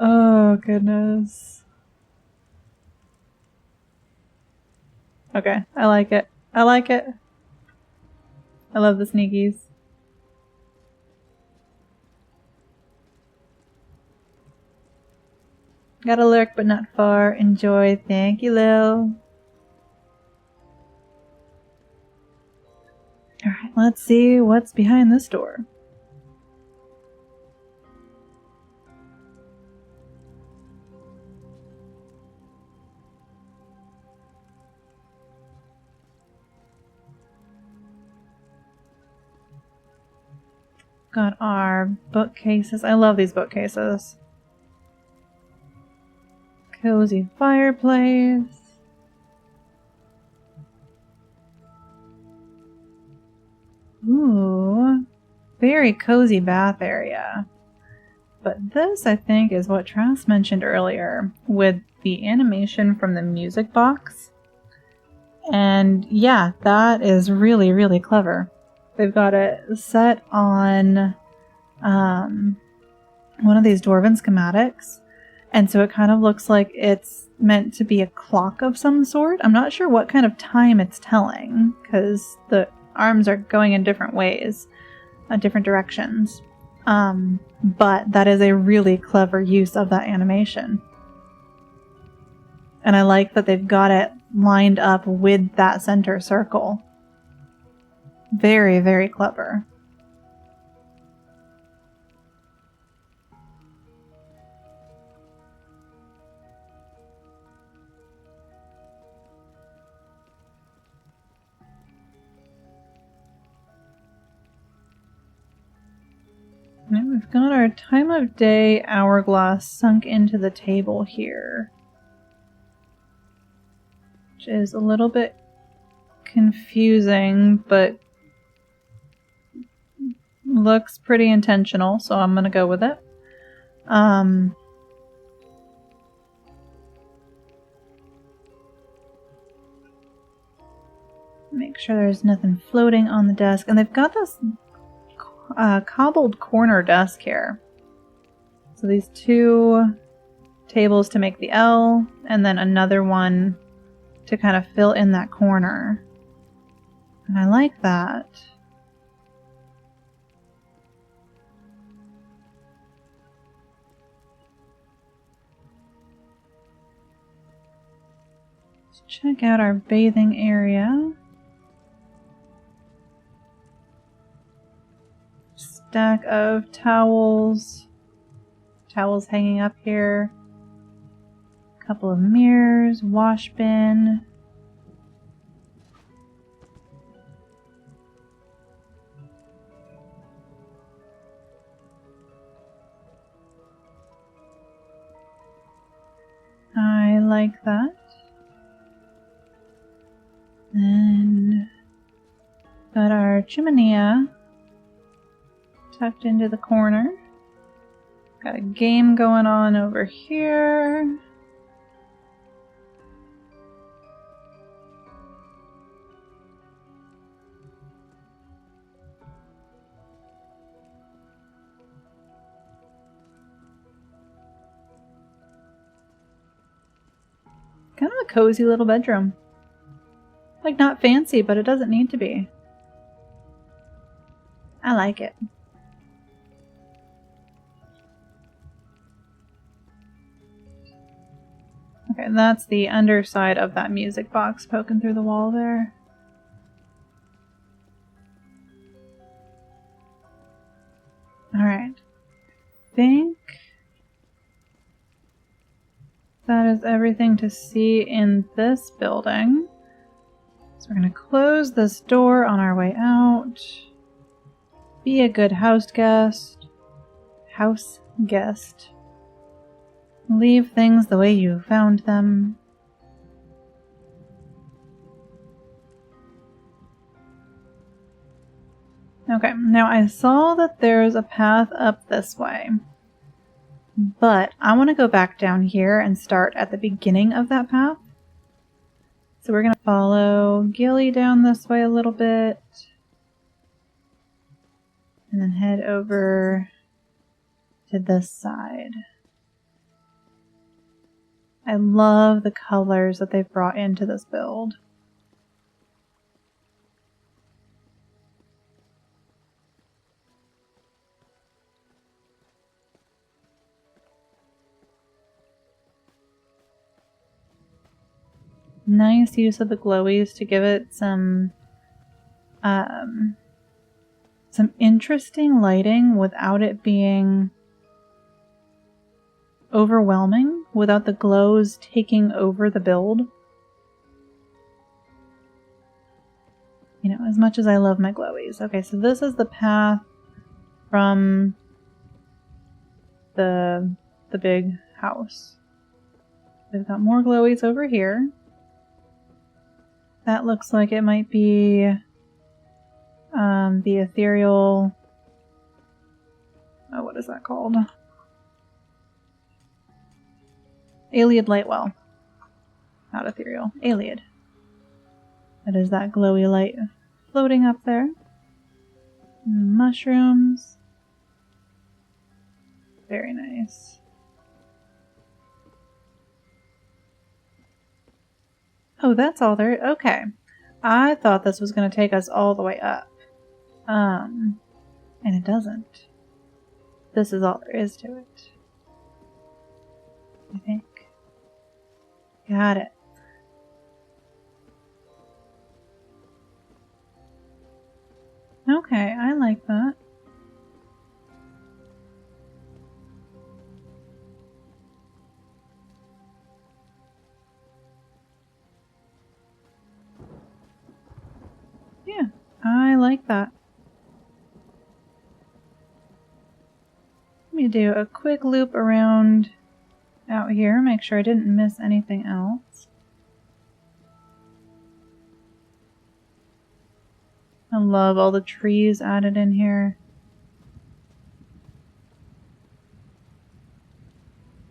Oh, goodness. Okay, I like it. I like it. I love the sneakies. Gotta lurk, but not far. Enjoy. Thank you, Lil. Alright, let's see what's behind this door. Got our bookcases. I love these bookcases. Cozy fireplace. Ooh, very cozy bath area. But this, I think, is what Trass mentioned earlier with the animation from the music box. And yeah, that is really, really clever. They've got it set on one of these Dwarven schematics. And so it kind of looks like it's meant to be a clock of some sort. I'm not sure what kind of time it's telling, because the arms are going in different ways, different directions. But that is a really clever use of that animation. And I like that they've got it lined up with that center circle. Very, very clever. And we've got our time of day hourglass sunk into the table here, which is a little bit confusing, but looks pretty intentional, so I'm gonna go with it. Make sure there's nothing floating on the desk. And they've got this cobbled corner desk here. So these 2 tables to make the L, and then another one to kind of fill in that corner. And I like that. Let's check out our bathing area. Stack of towels. Towels hanging up here. Couple of mirrors, wash bin. I like that. And got our chimenea tucked into the corner. Got a game going on over here. Kind of a cozy little bedroom. Like, not fancy, but it doesn't need to be. I like it. Okay, that's the underside of that music box poking through the wall there. Alright. Think that is everything to see in this building. So we're going to close this door on our way out. Be a good house guest. Leave things the way you found them. Okay, now I saw that there's a path up this way. But I want to go back down here and start at the beginning of that path. So we're going to follow Gilly down this way a little bit. And then head over to this side. I love the colors that they've brought into this build. Nice use of the glowies to give it some interesting lighting without it being overwhelming, without the glows taking over the build. You know, as much as I love my glowies. Okay, so this is the path from the big house. We've got more glowies over here. That looks like it might be the ethereal... Oh, what is that called? Ayleid Lightwell. Not ethereal. Ayleid. That is that glowy light floating up there. Mushrooms. Very nice. Oh, that's all there. Okay. I thought this was going to take us all the way up. And it doesn't. This is all there is to it. I think. Got it. Okay, I like that. Yeah, I like that. Let me do a quick loop around out here, make sure I didn't miss anything else. I love all the trees added in here.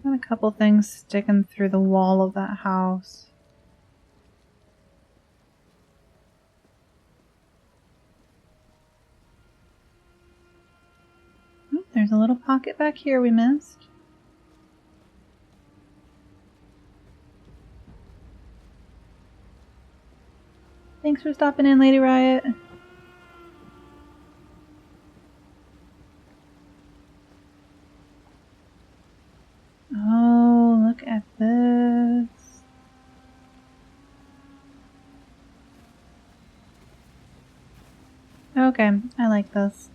Got a couple things sticking through the wall of that house. there's a little pocket back here we missed. Thanks for stopping in, Lady Riot. Oh, look at this. Okay, I like this.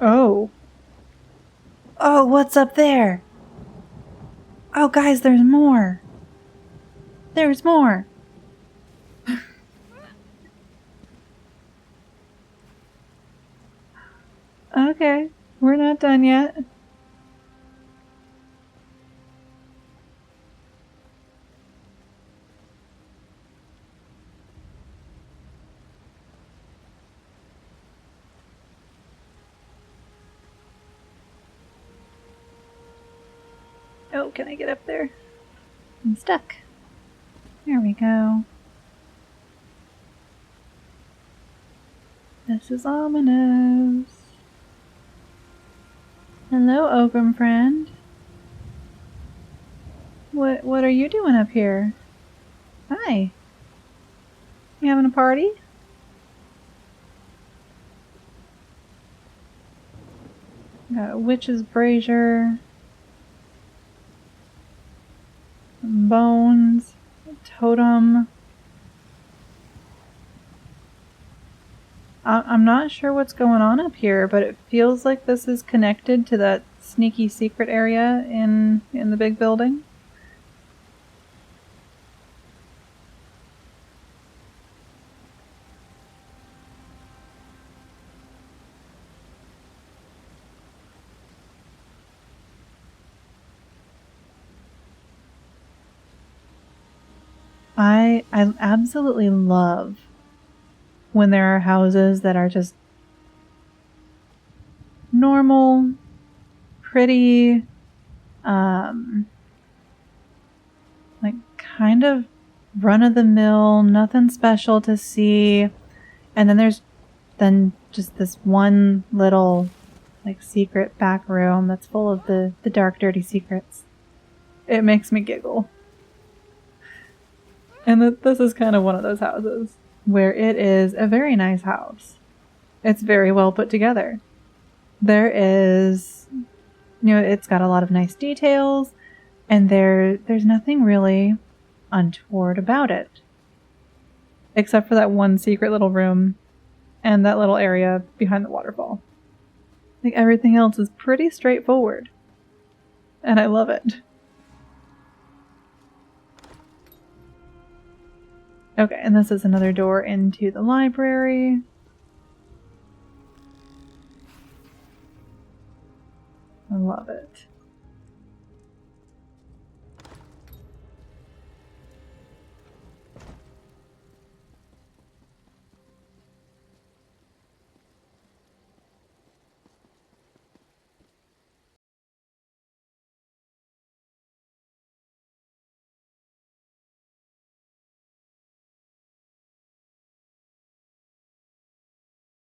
Oh. Oh, what's up there? Oh, guys, there's more. There's more. Okay, we're not done yet. Oh, can I get up there? I'm stuck. There we go. This is ominous. Hello, Ogrim friend. What are you doing up here? Hi. You having a party? Got a witch's brazier. Bones. A totem. I'm not sure what's going on up here, but it feels like this is connected to that sneaky secret area in the big building. I absolutely love when there are houses that are just normal, pretty, like kind of run-of-the-mill, nothing special to see, and then there's just this one little like secret back room that's full of the dark, dirty secrets. It makes me giggle. And this is kind of one of those houses where it is a very nice house. It's very well put together. There is, it's got a lot of nice details, and there's nothing really untoward about it. Except for that one secret little room and that little area behind the waterfall. Like everything else is pretty straightforward. And I love it. Okay, and this is another door into the library.